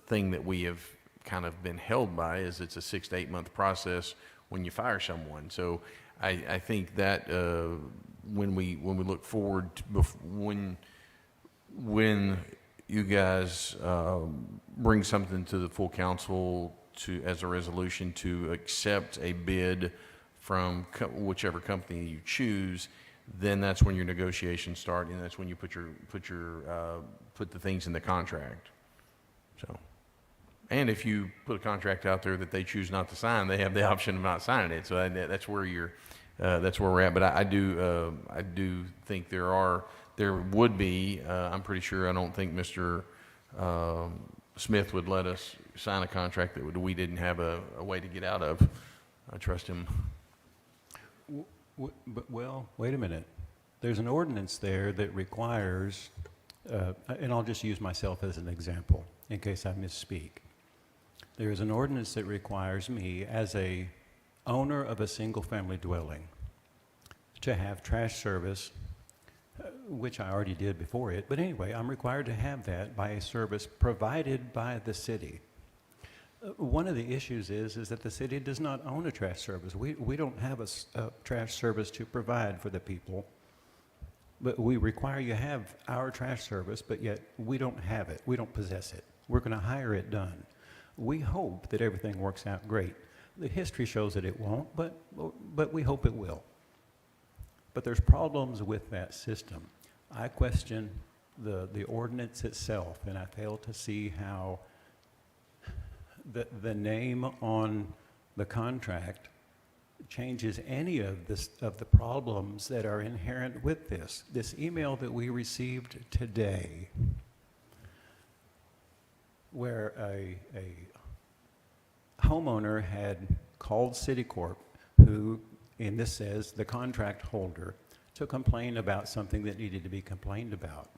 thing that we have kind of been held by is it's a 6 to 8 month process when you fire someone. So I think that when we look forward to when you guys bring something to the full council as a resolution to accept a bid from whichever company you choose, then that's when your negotiations start, and that's when you put the things in the contract. So, and if you put a contract out there that they choose not to sign, they have the option of not signing it. So that's where that's where we're at. But I do think there would be. I'm pretty sure. I don't think Mr. Smith would let us sign a contract that we didn't have a way to get out of. I trust him. Well, wait a minute. There's an ordinance there that requires, and I'll just use myself as an example in case I misspeak. There is an ordinance that requires me, as a owner of a single-family dwelling, to have trash service which I already did before it. But anyway, I'm required to have that by a service provided by the city. One of the issues is that the city does not own a trash service. We don't have a trash service to provide for the people. But we require you have our trash service, but yet we don't have it. We don't possess it. We're going to hire it done. We hope that everything works out great. The history shows that it won't, but we hope it will. But there's problems with that system. I question the ordinance itself, and I fail to see how the name on the contract changes any of the problems that are inherent with this. This email that we received today, where a homeowner had called Citicorp, who, and this says, the contract holder, to complain about something that needed to be complained about.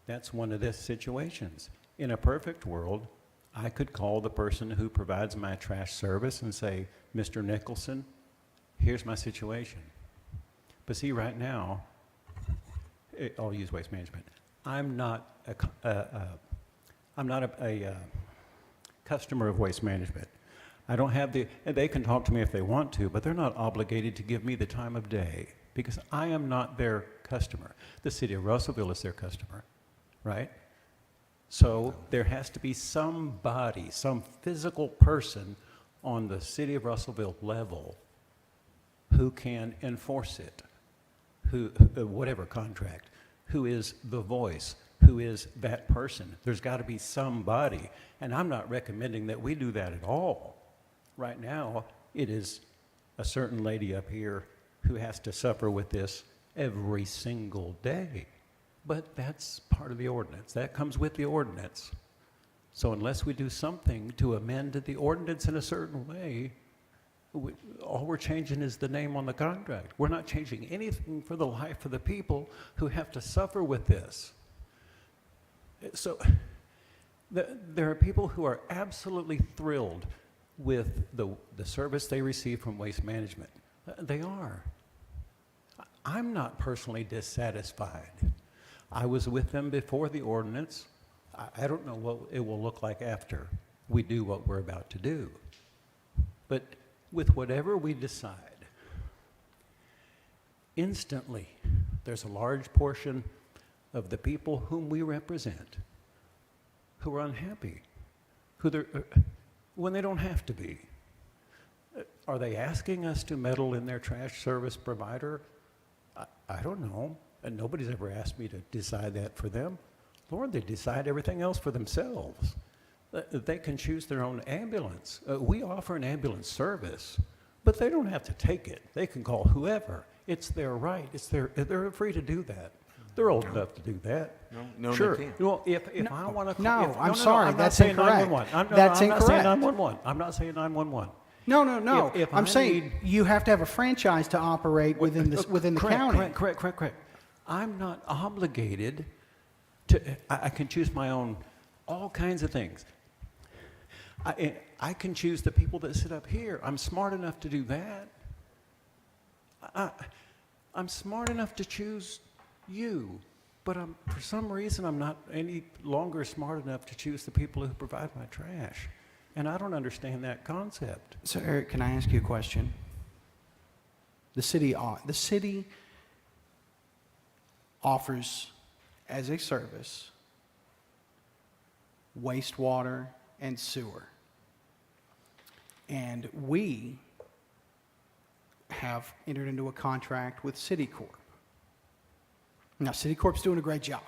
That's one of the situations. In a perfect world, I could call the person who provides my trash service and say, Mr. Nicholson, here's my situation. But see, right now, I'll use Waste Management. I'm not a customer of Waste Management. I don't have they can talk to me if they want to, but they're not obligated to give me the time of day because I am not their customer. The city of Russellville is their customer, right? So there has to be somebody, some physical person on the city of Russellville level who can enforce it, whatever contract, who is the voice, who is that person. There's got to be somebody, and I'm not recommending that we do that at all. Right now, it is a certain lady up here who has to suffer with this every single day. But that's part of the ordinance. That comes with the ordinance. So unless we do something to amend the ordinance in a certain way, all we're changing is the name on the contract. We're not changing anything for the life of the people who have to suffer with this. So there are people who are absolutely thrilled with the service they receive from Waste Management. They are. I'm not personally dissatisfied. I was with them before the ordinance. I don't know what it will look like after we do what we're about to do. But with whatever we decide, instantly, there's a large portion of the people whom we represent who are unhappy, when they don't have to be. Are they asking us to meddle in their trash service provider? I don't know. And nobody's ever asked me to decide that for them. Lord, they decide everything else for themselves. They can choose their own ambulance. We offer an ambulance service, but they don't have to take it. They can call whoever. It's their right. They're free to do that. They're old enough to do that. No, sure. they can't. Well, if I want to... No, I'm sorry, I'm that's not saying incorrect. 911. That's I'm not saying incorrect. 911. I'm not saying 911. No. If I'm I saying need- you have to have a franchise to operate within the county. Correct. I'm not obligated to, I can choose my own, all kinds of things. I can choose the people that sit up here. I'm smart enough to do that. I'm smart enough to choose you, but for some reason I'm not any longer smart enough to choose the people who provide my trash. And I don't understand that concept. So Eric, can I ask you a question? The city offers as a service wastewater and sewer. And we have entered into a contract with Citicorp. Now, Citicorp's doing a great job.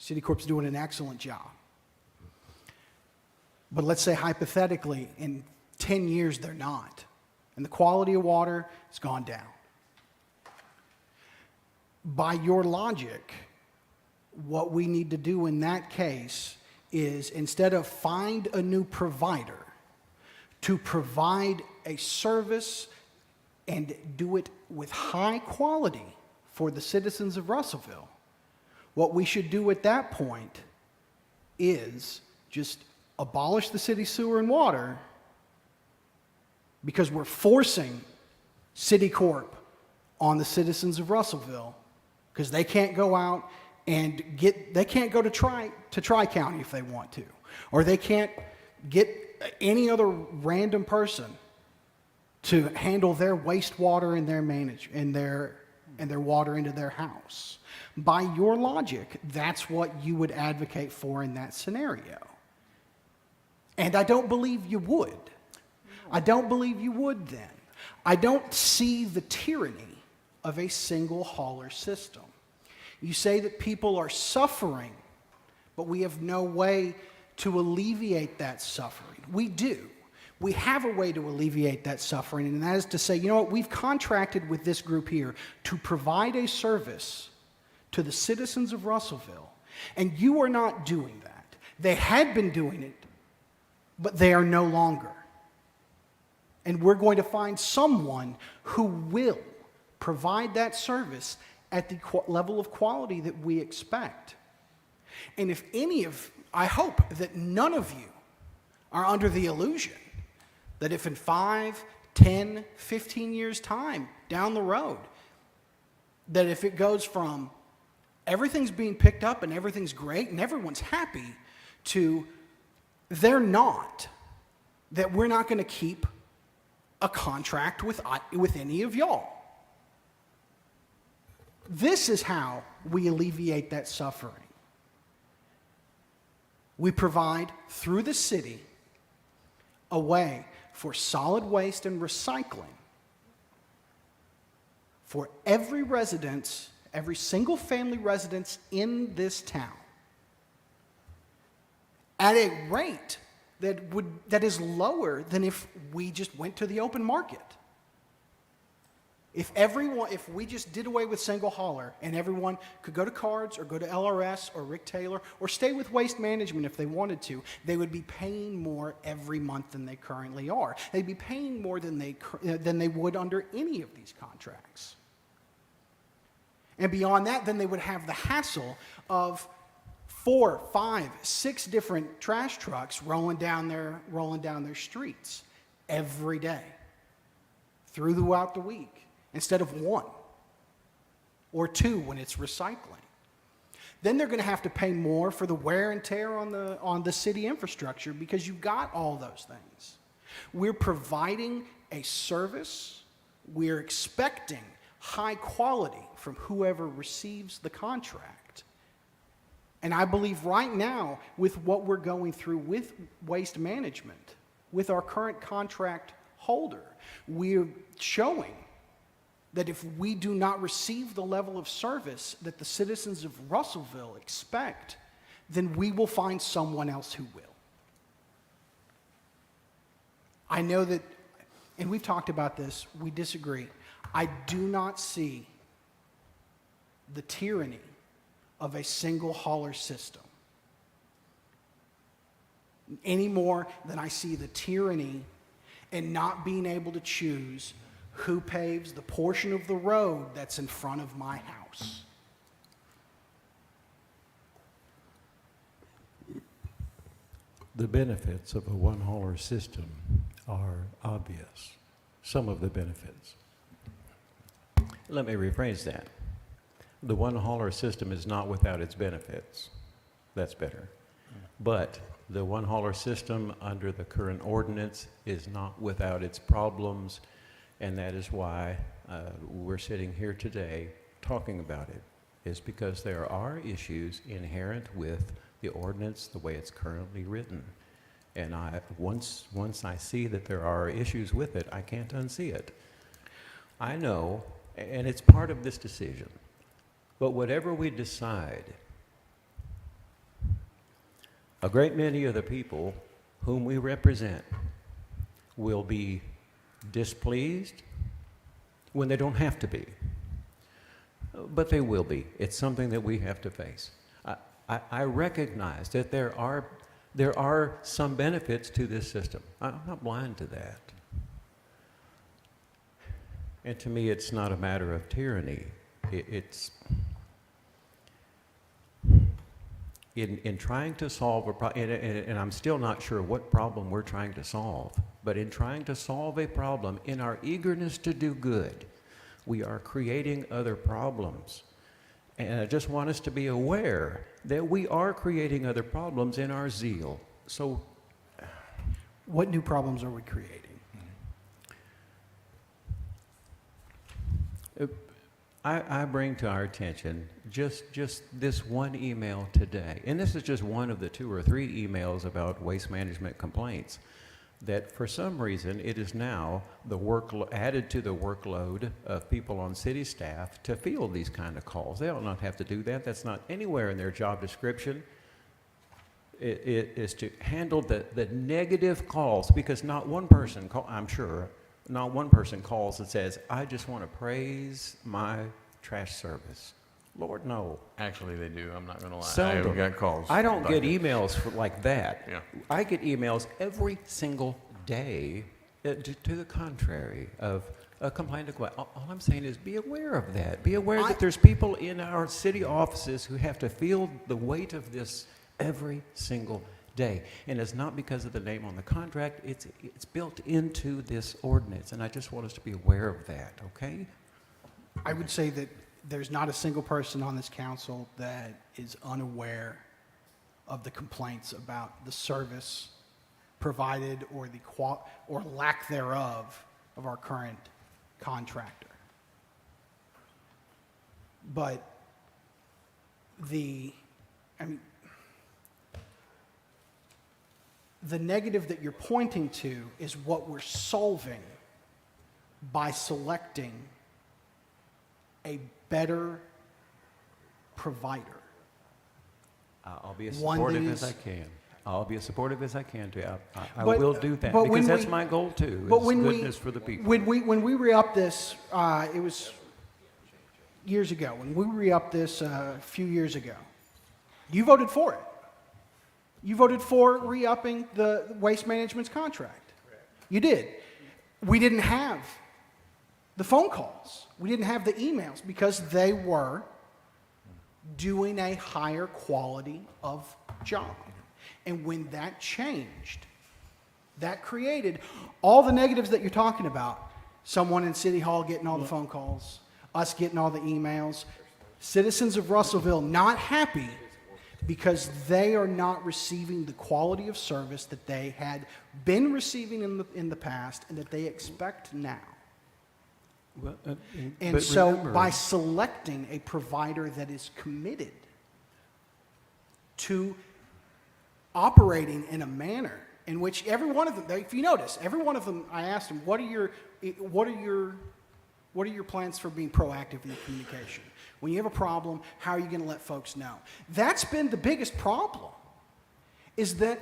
Citicorp's doing an excellent job. But let's say hypothetically, in 10 years, they're not. And the quality of water has gone down. By your logic, what we need to do in that case is instead of find a new provider, to provide a service and do it with high quality for the citizens of Russellville, what we should do at that point is just abolish the city sewer and water, because we're forcing Citicorp on the citizens of Russellville, because they can't go out and they can't go to Tri-County if they want to, or they can't get any other random person to handle their wastewater and their water into their house. By your logic, that's what you would advocate for in that scenario. And I don't believe you would. I don't believe you would then. I don't see the tyranny of a single hauler system. You say that people are suffering, but we have no way to alleviate that suffering. We do. We have a way to alleviate that suffering, and that is to say, you know what, we've contracted with this group here to provide a service to the citizens of Russellville, and you are not doing that. They had been doing it, but they are no longer. And we're going to find someone who will provide that service at the level of quality that we expect. And if I hope that none of you are under the illusion that if in 5, 10, 15 years' time down the road, that if it goes from everything's being picked up and everything's great and everyone's happy to they're not, that we're not going to keep a contract with any of y'all. This is how we alleviate that suffering. We provide, through the city, a way for solid waste and recycling for every residence, every single family residence in this town at a rate that is lower than if we just went to the open market. If we just did away with single hauler and everyone could go to Cards or go to LRS or Rick Taylor or stay with Waste Management if they wanted to, they would be paying more every month than they currently are. They'd be paying more than they would under any of these contracts. And beyond that, then they would have the hassle of 4, 5, 6 different trash trucks rolling down their streets every day throughout the week, instead of 1 or 2 when it's recycling. Then they're going to have to pay more for the wear and tear on the city infrastructure because you've got all those things. We're providing a service. We're expecting high quality from whoever receives the contract. And I believe right now, with what we're going through with Waste Management, with our current contract holder, we're showing that if we do not receive the level of service that the citizens of Russellville expect, then we will find someone else who will. I know that, and we've talked about this, we disagree. I do not see the tyranny of a single hauler system any more than I see the tyranny in not being able to choose who paves the portion of the road that's in front of my house. The benefits of a one-hauler system are obvious. Some of the benefits. Let me rephrase that. The one-hauler system is not without its benefits. That's better. But the one-hauler system under the current ordinance is not without its problems, and that is why we're sitting here today talking about it, is because there are issues inherent with the ordinance the way it's currently written. And once I see that there are issues with it, I can't unsee it. I know, and it's part of this decision, but whatever we decide, a great many of the people whom we represent will be displeased when they don't have to be. But they will be. It's something that we have to face. I recognize that there are some benefits to this system. I'm not blind to that. And to me, it's not a matter of tyranny. It's in trying to solve a problem, and I'm still not sure what problem we're trying to solve, but in trying to solve a problem, in our eagerness to do good, We are creating other problems. And I just want us to be aware that we are creating other problems in our zeal. So What new problems are we creating? I bring to our attention just this one email today, and this is just one of the 2 or 3 emails about waste management complaints, that for some reason it is now added to the workload of people on city staff to field these kind of calls. They don't not have to do that. That's not anywhere in their job description. It is to handle the negative calls, because not one person, I'm sure, not one person calls and says, I just want to praise my trash service. Lord, no. Actually, they do. I'm not going to lie. Seldom. I've got calls. I don't like get that. emails like that. Yeah. I get emails every single day to the contrary of a complaint. All I'm saying is be aware of that. Be aware that there's people in our city offices who have to feel the weight of this every single day. And it's not because of the name on the contract. It's built into this ordinance. And I just want us to be aware of that, okay? I would say that there's not a single person on this council that is unaware of the complaints about the service provided or or lack thereof of our current contractor. But the negative that you're pointing to is what we're solving by selecting a better provider. I'll be as One that supportive as is- I can. I'll be as supportive as I can to. I But- will do that, but because when that's we- my goal too, But is when goodness for the people. When we re-upped this, it was years ago. When we re-upped this a few years ago, you voted for it. You voted for re-upping the waste management's contract. You did. We didn't have the phone calls. We didn't have the emails because they were doing a higher quality of job. And when that changed, that created all the negatives that you're talking about. Someone in City Hall getting all the phone calls, us getting all the emails, citizens of Russellville not happy because they are not receiving the quality of service that they had been receiving in the past and that they expect now. Well, And but so remember- by selecting a provider that is committed to operating in a manner in which every one of them, if you notice, every one of them, I asked them, what are your plans for being proactive in the communication? When you have a problem, how are you going to let folks know? That's been the biggest problem, is that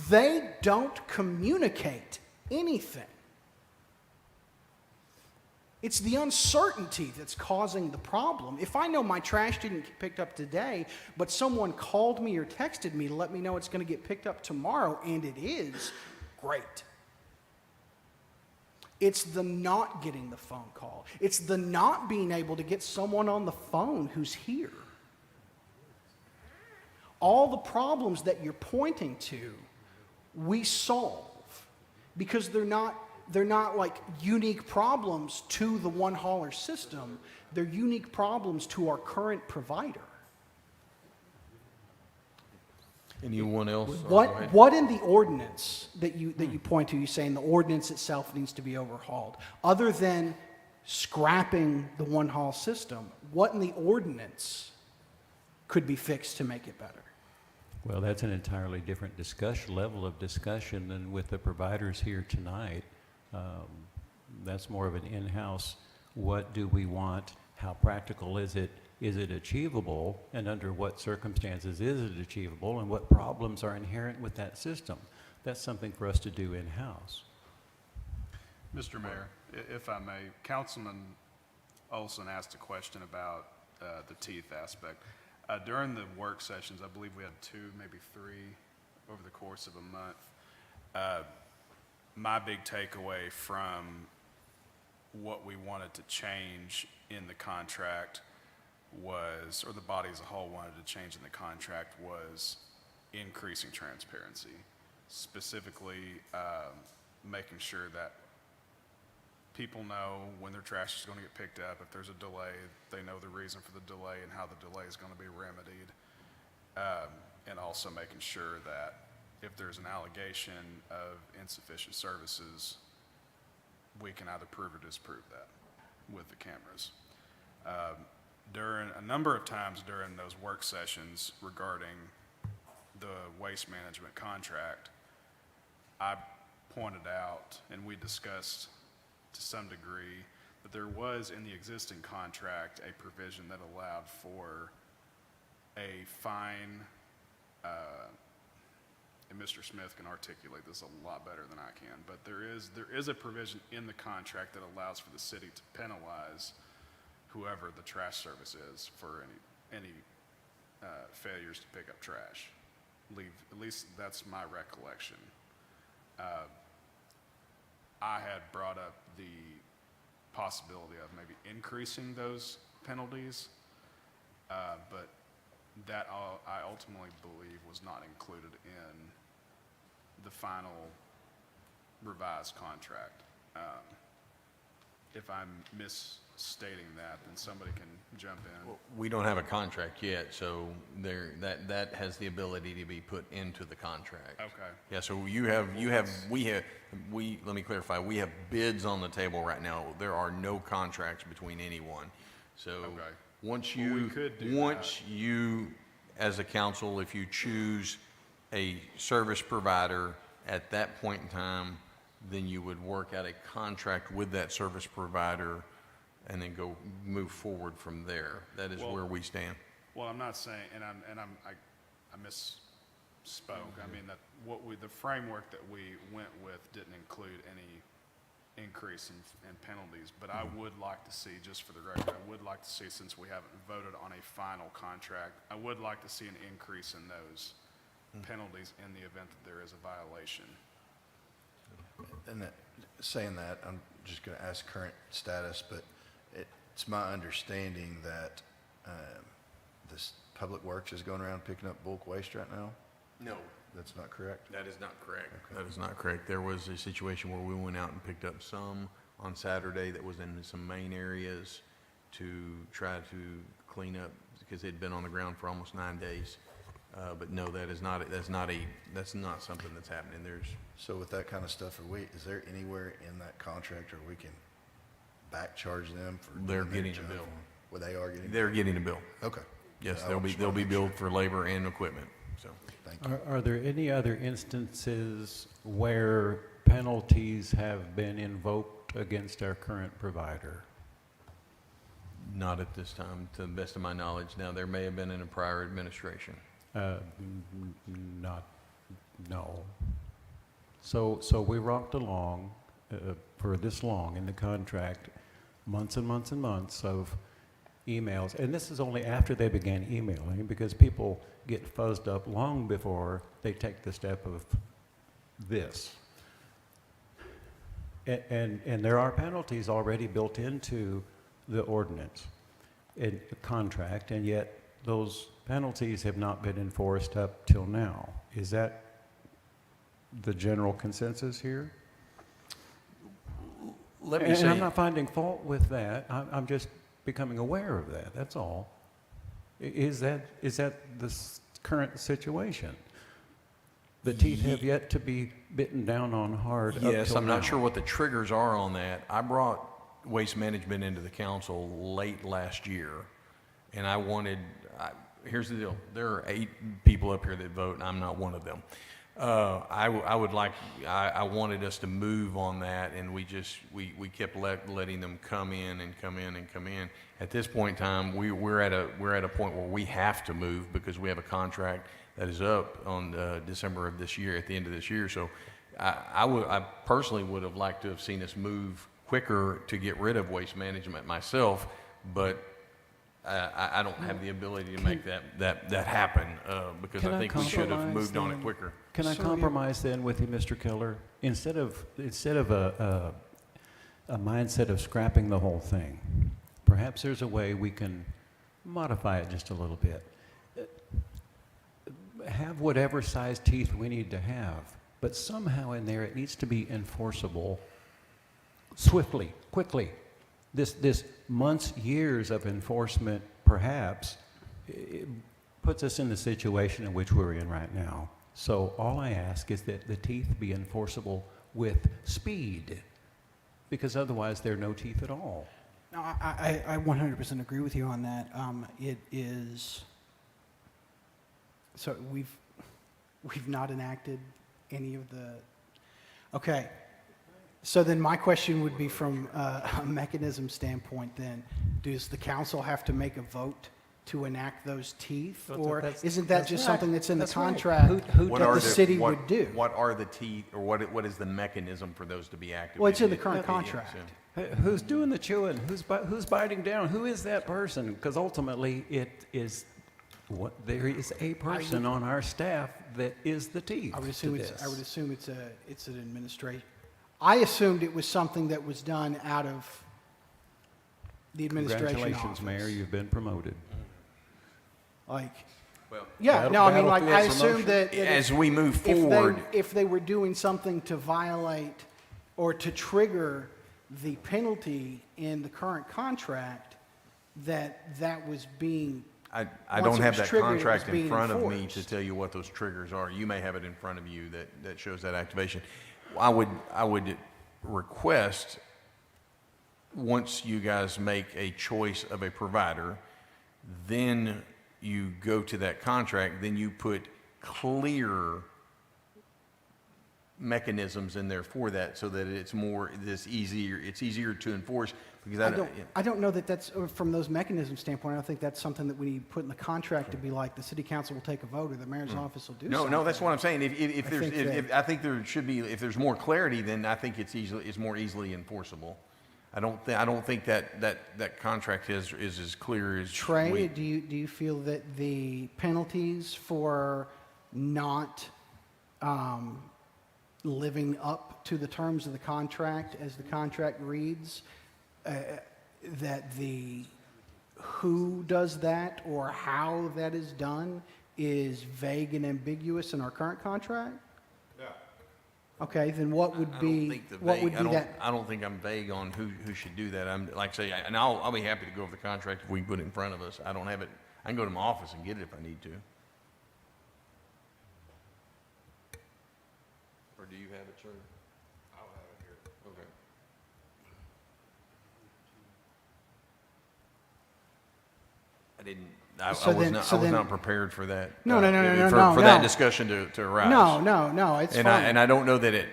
they don't communicate anything. It's the uncertainty that's causing the problem. If I know my trash didn't get picked up today, but someone called me or texted me to let me know it's going to get picked up tomorrow, and it is, great. It's the not getting the phone call. It's the not being able to get someone on the phone who's here. All the problems that you're pointing to, we solve because they're not like unique problems to the one hauler system. They're unique problems to our current provider. Anyone else? Go ahead. What in the ordinance that you point to, you're saying the ordinance itself needs to be overhauled, other than scrapping the one haul system, what in the ordinance could be fixed to make it better? Well, that's an entirely different level of discussion than with the providers here tonight. That's more of an in-house, what do we want, how practical is it achievable, and under what circumstances is it achievable, and what problems are inherent with that system. That's something for us to do in-house. Mr. Mayor, if I may, Councilman Olson asked a question about the teeth aspect. During the work sessions, I believe we had 2, maybe 3 over the course of a month. My big takeaway from what we wanted to change in the contract was, or the body as a whole wanted to change in the contract, was increasing transparency, specifically making sure that people know when their trash is going to get picked up. If there's a delay, they know the reason for the delay and how the delay is going to be remedied. And also making sure that if there's an allegation of insufficient services, we can either prove or disprove that with the cameras. During a number of times during those work sessions regarding the waste management contract, I pointed out, and we discussed to some degree, that there was in the existing contract a provision that allowed for a fine, and Mr. Smith can articulate this a lot better than I can, but there is a provision in the contract that allows for the city to penalize whoever the trash service is for any failures to pick up trash. At least that's my recollection. I had brought up the possibility of maybe increasing those penalties, but that I ultimately believe was not included in the final revised contract. If I'm misstating that, then somebody can jump in. We don't have a contract yet, so that has the ability to be put into the contract. Okay. Yeah, so let me clarify, we have bids on the table right now. There are no contracts between anyone. So Okay. once Well, we could do you, as a council, if you choose a service provider at that point in time, then you would work out a contract with that service provider and then move forward from there. That is where we stand. Well, I'm not saying, I misspoke. I mean, that the framework that we went with didn't include any increase in penalties, but I would like to see, just for the record, I would like to see, since we haven't voted on a final contract, I would like to see an increase in those penalties in the event that there is a violation. And saying that, I'm just going to ask current status, but it's my understanding that this Public Works is going around picking up bulk waste right now? No. That's not correct? That is not correct. That is not correct. There was a situation where we went out and picked up some on Saturday that was in some main areas to try to clean up because they'd been on the ground for almost 9 days. But no, that's not something that's happening. So with that kind of stuff, is there anywhere in that contract where we can back charge them for? They're doing their getting a job? bill. Well, they are getting? They're getting a bill. Okay. Yes, I they'll just be wanna make sure. billed for labor and equipment, so. Thank you. Are there any other instances where penalties have been invoked against our current provider? Not at this time, to the best of my knowledge. Now, there may have been in a prior administration. No. So we rocked along for this long in the contract, months and months and months of emails. And this is only after they began emailing, because people get fuzzed up long before they take the step of this. And there are penalties already built into the ordinance and the contract, and yet those penalties have not been enforced up till now. Is that the general consensus here? Let me And say, I'm not finding fault with that. I'm just becoming aware of that. That's all. Is that the current situation? The teeth have yet to be bitten down on hard. up yes, till I'm not now. sure what the triggers are on that. I brought waste management into the council late last year, and here's the deal. There are 8 people up here that vote, and I'm not one of them. I wanted us to move on that, and we kept letting them come in and come in and come in. At this point in time, we're at a point where we have to move because we have a contract that is up on December of this year, at the end of this year. So I personally would have liked to have seen us move quicker to get rid of waste management myself, but I don't have the ability to make that happen because Can I I think we should have compromise moved on it then? quicker. Can I compromise then with you, Mr. Keller? Instead of a mindset of scrapping the whole thing, perhaps there's a way we can modify it just a little bit. Have whatever size teeth we need to have, but somehow in there it needs to be enforceable swiftly, quickly. This months, years of enforcement, perhaps, puts us in the situation in which we're in right now. So all I ask is that the teeth be enforceable with speed, because otherwise there are no teeth at all. No, I 100% agree with you on that. It is, so we've not enacted any of the, okay. So then my question would be from a mechanism standpoint then, does the council have to make a vote to enact those teeth? Or isn't that just something that's in the contract that the city would do? What are the teeth, or what is the mechanism for those to be activated? Well, it's in the current Yeah, contract. so- Who's doing the chewing? Who's biting down? Who is that person? Because ultimately, there is a person on our staff that is the teeth I would to assume this. it's an administration. I assumed it was something that was done out of the administration Congratulations, office. Mayor, you've been promoted. Like, Well, yeah, no, I mean, like, I assumed that as we move if forward, if they were doing something to violate or to trigger the penalty in the current contract, that was being, I once don't it have was that triggered, it was contract in being front of me to enforced. tell you what those triggers are. You may have it in front of you that shows that activation. I would request, once you guys make a choice of a provider, then you go to that contract, then you put clear mechanisms in there for that, so that it's easier to enforce, because I don't know that that's, from those mechanism standpoint, I don't think that's something that we need to put in the contract to be like, the city council will take a vote, or the mayor's office will do something. No, that's what I'm saying. I think there should be, if there's more clarity, then I think it's more easily enforceable. I don't think that contract is as clear as Trey, do you feel that the penalties for not living up to the terms of the contract, as the contract reads, that the who does that or how that is done is vague and ambiguous in our current contract? Yeah. Okay, then what would be, that? I don't think I'm vague on who should do that. I'm, like I say, and I'll be happy to go over the contract if we can put it in front of us. I don't have it. I can go to my office and get it if I need to. Or do you have it, sir? I'll have it here. Okay. I So was then- not, so I was then- not prepared for that. No, no, no, no, no, for, no, For that no. discussion to arise. No, it's fine. And I don't know that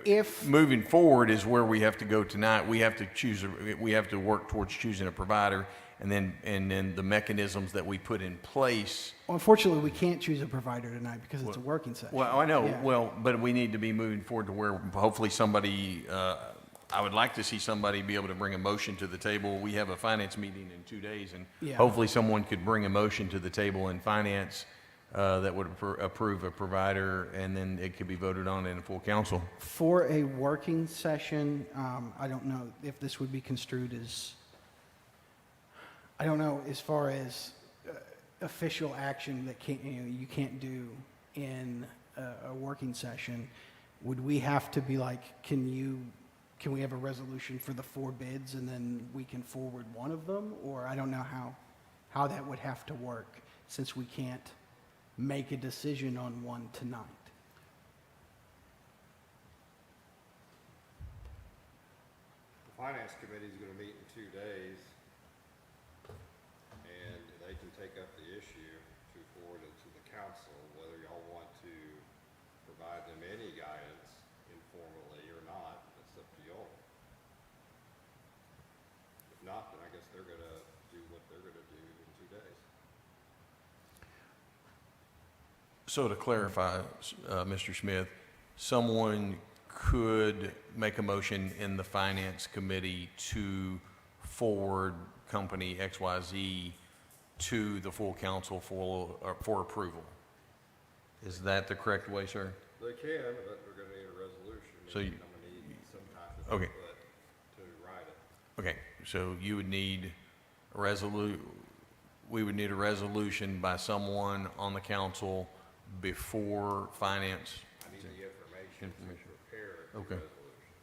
If- moving forward is where we have to go tonight. We have to work towards choosing a provider, and then the mechanisms that we put in place. Well, unfortunately, we can't choose a provider tonight because it's a working session. Well, I know, Yeah. but we need to be moving forward to where hopefully somebody, I would like to see somebody be able to bring a motion to the table. We have a finance meeting in 2 days, and Yeah. hopefully someone could bring a motion to the table in finance that would approve a provider, and then it could be voted on in full council. For a working session, I don't know if this would be construed as, I don't know, as far as official action that you can't do in a working session. Would we have to be like, can we have a resolution for the 4 bids and then we can forward one of them? Or I don't know how that would have to work, since we can't make a decision on one tonight. The Finance Committee is gonna meet in 2 days, and they can take up the issue to forward it to the council, whether y'all want to provide them any guidance informally or not, that's up to y'all. If not, then I guess they're gonna do what they're gonna do in 2 days. So to clarify, Mr. Smith, someone could make a motion in the finance committee to forward company XYZ to the full council for approval. Is that the correct way, sir? They can, but they're gonna need a resolution. So you- I'm gonna need some type of Okay. input to write it. Okay, so you would need we would need a resolution by someone on the council before finance. I need the information to prepare the Okay. resolution.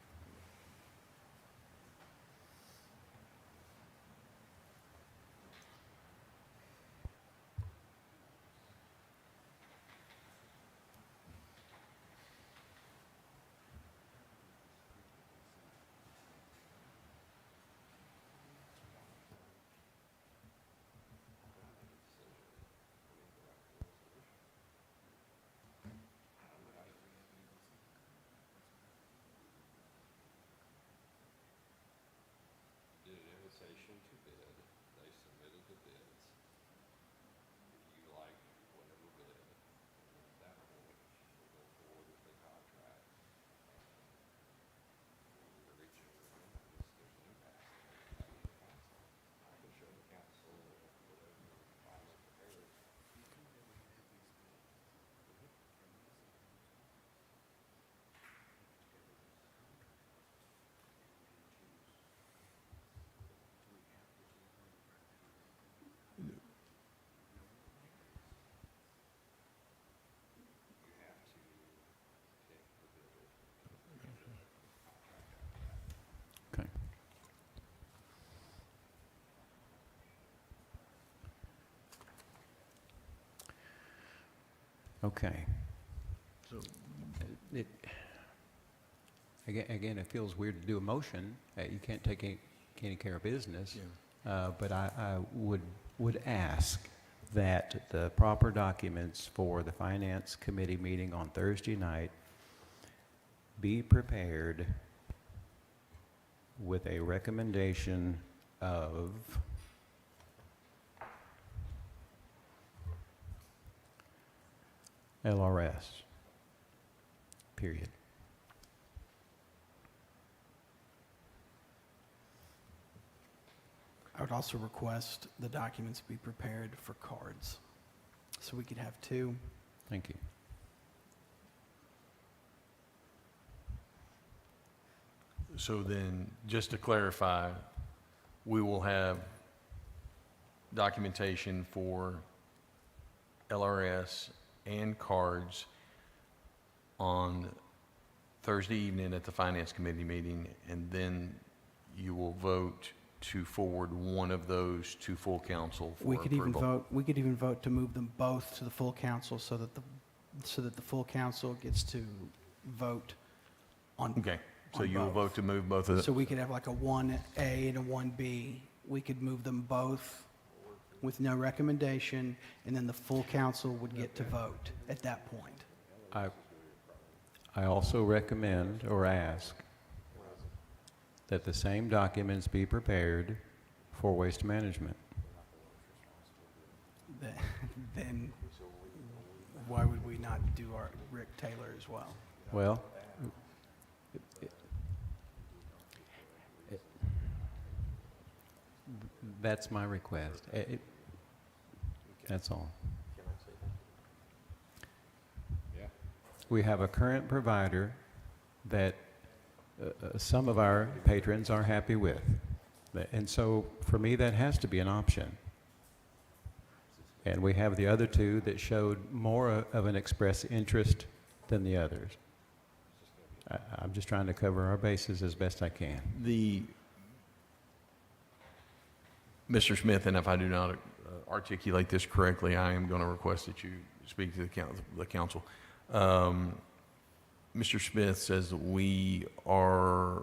Okay. It, again, it feels weird to do a motion. You can't take any care of business. But I would ask that the proper documents for the Finance Committee meeting on Thursday night be prepared with a recommendation of LRS, period. I would also request the documents be prepared for cards, so we could have two. Thank you. So then, just to clarify, we will have documentation for LRS and cards on Thursday evening at the Finance Committee meeting, and then you will vote to forward one of those to full council for We could even approval. vote to move them both to the full council so that the full council gets to vote on. Okay, so on you will both. vote to move both of the, So we could have like a 1A and a 1B. We could move them both with no recommendation, and then the full council would get to vote at that point. I also recommend or ask that the same documents be prepared for waste management. Then why would we not do our Rick Taylor as well? Well, that's my request. That's all. We have a current provider that some of our patrons are happy with. And so for me, that has to be an option. And we have the other two that showed more of an express interest than the others. I'm just trying to cover our bases as best I can. Mr. Smith, and if I do not articulate this correctly, I am going to request that you speak to the council. Mr. Smith says that we are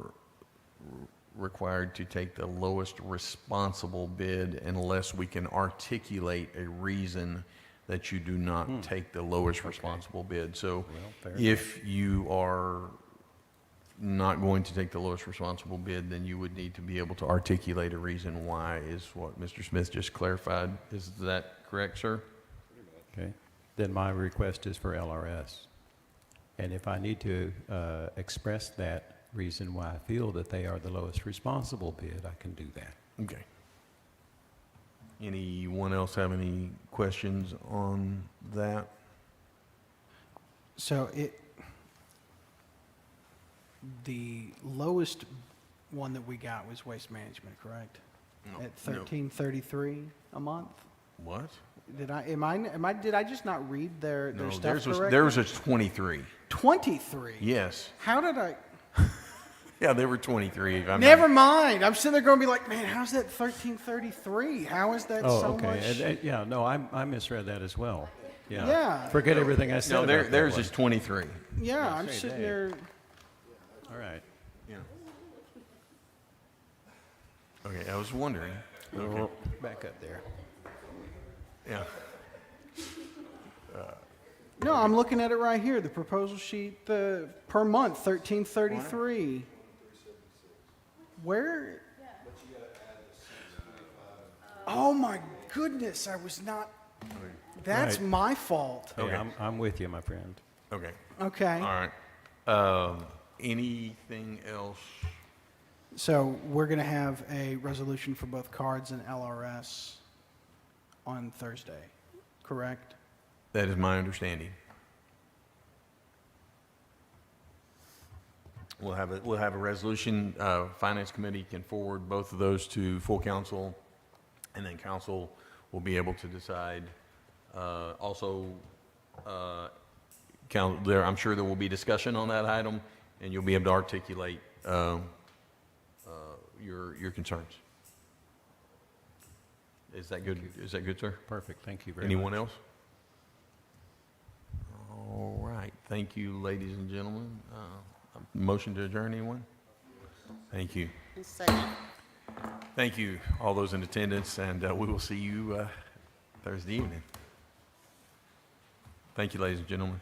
required to take the lowest responsible bid unless we can articulate a reason that you do not take the lowest responsible bid. So fair if you are not going to take the lowest responsible bid, then you would need to be able to articulate a reason why, is what Mr. Smith just clarified. Is that correct, sir? Okay. Then my request is for LRS. And if I need to express that reason why I feel that they are the lowest responsible bid, I can do that. Okay. Anyone else have any questions on that? So the lowest one that we got was Waste Management, correct? No. At $13.33 a month? What? Did I just not read their No, stuff theirs was, correctly? theirs was 23. 23? Yes. How did I? Yeah, they were 23. Never mind. I'm sitting there going to be like, man, how's that 1333? How is that Oh, so okay. much? Yeah, no, I misread that as well. Yeah. Yeah. Forget everything I said No, about that theirs one. is 23. Yeah, I'm say sitting they. there. All right. Yeah. Okay, I was wondering. Well, back up there. Yeah. No, I'm looking at it right here. The proposal sheet, the per month, 1333. Where? Oh my goodness, I was not. That's Right. my fault. Okay. Yeah, I'm with you, my friend. Okay. Okay. All right. Anything else? So we're going to have a resolution for both cards and LRS on Thursday, correct? That is my understanding. We'll have a resolution. Finance Committee can forward both of those to full council, and then council will be able to decide. Also, I'm sure there will be discussion on that item, and you'll be able to articulate your concerns. Is that good? Is that good, sir? Perfect. Thank you very Anyone much. else? All right. Thank you, ladies and gentlemen. Motion to adjourn, anyone? Thank you. And second. Thank you, all those in attendance, and we will see you Thursday evening. Thank you, ladies and gentlemen.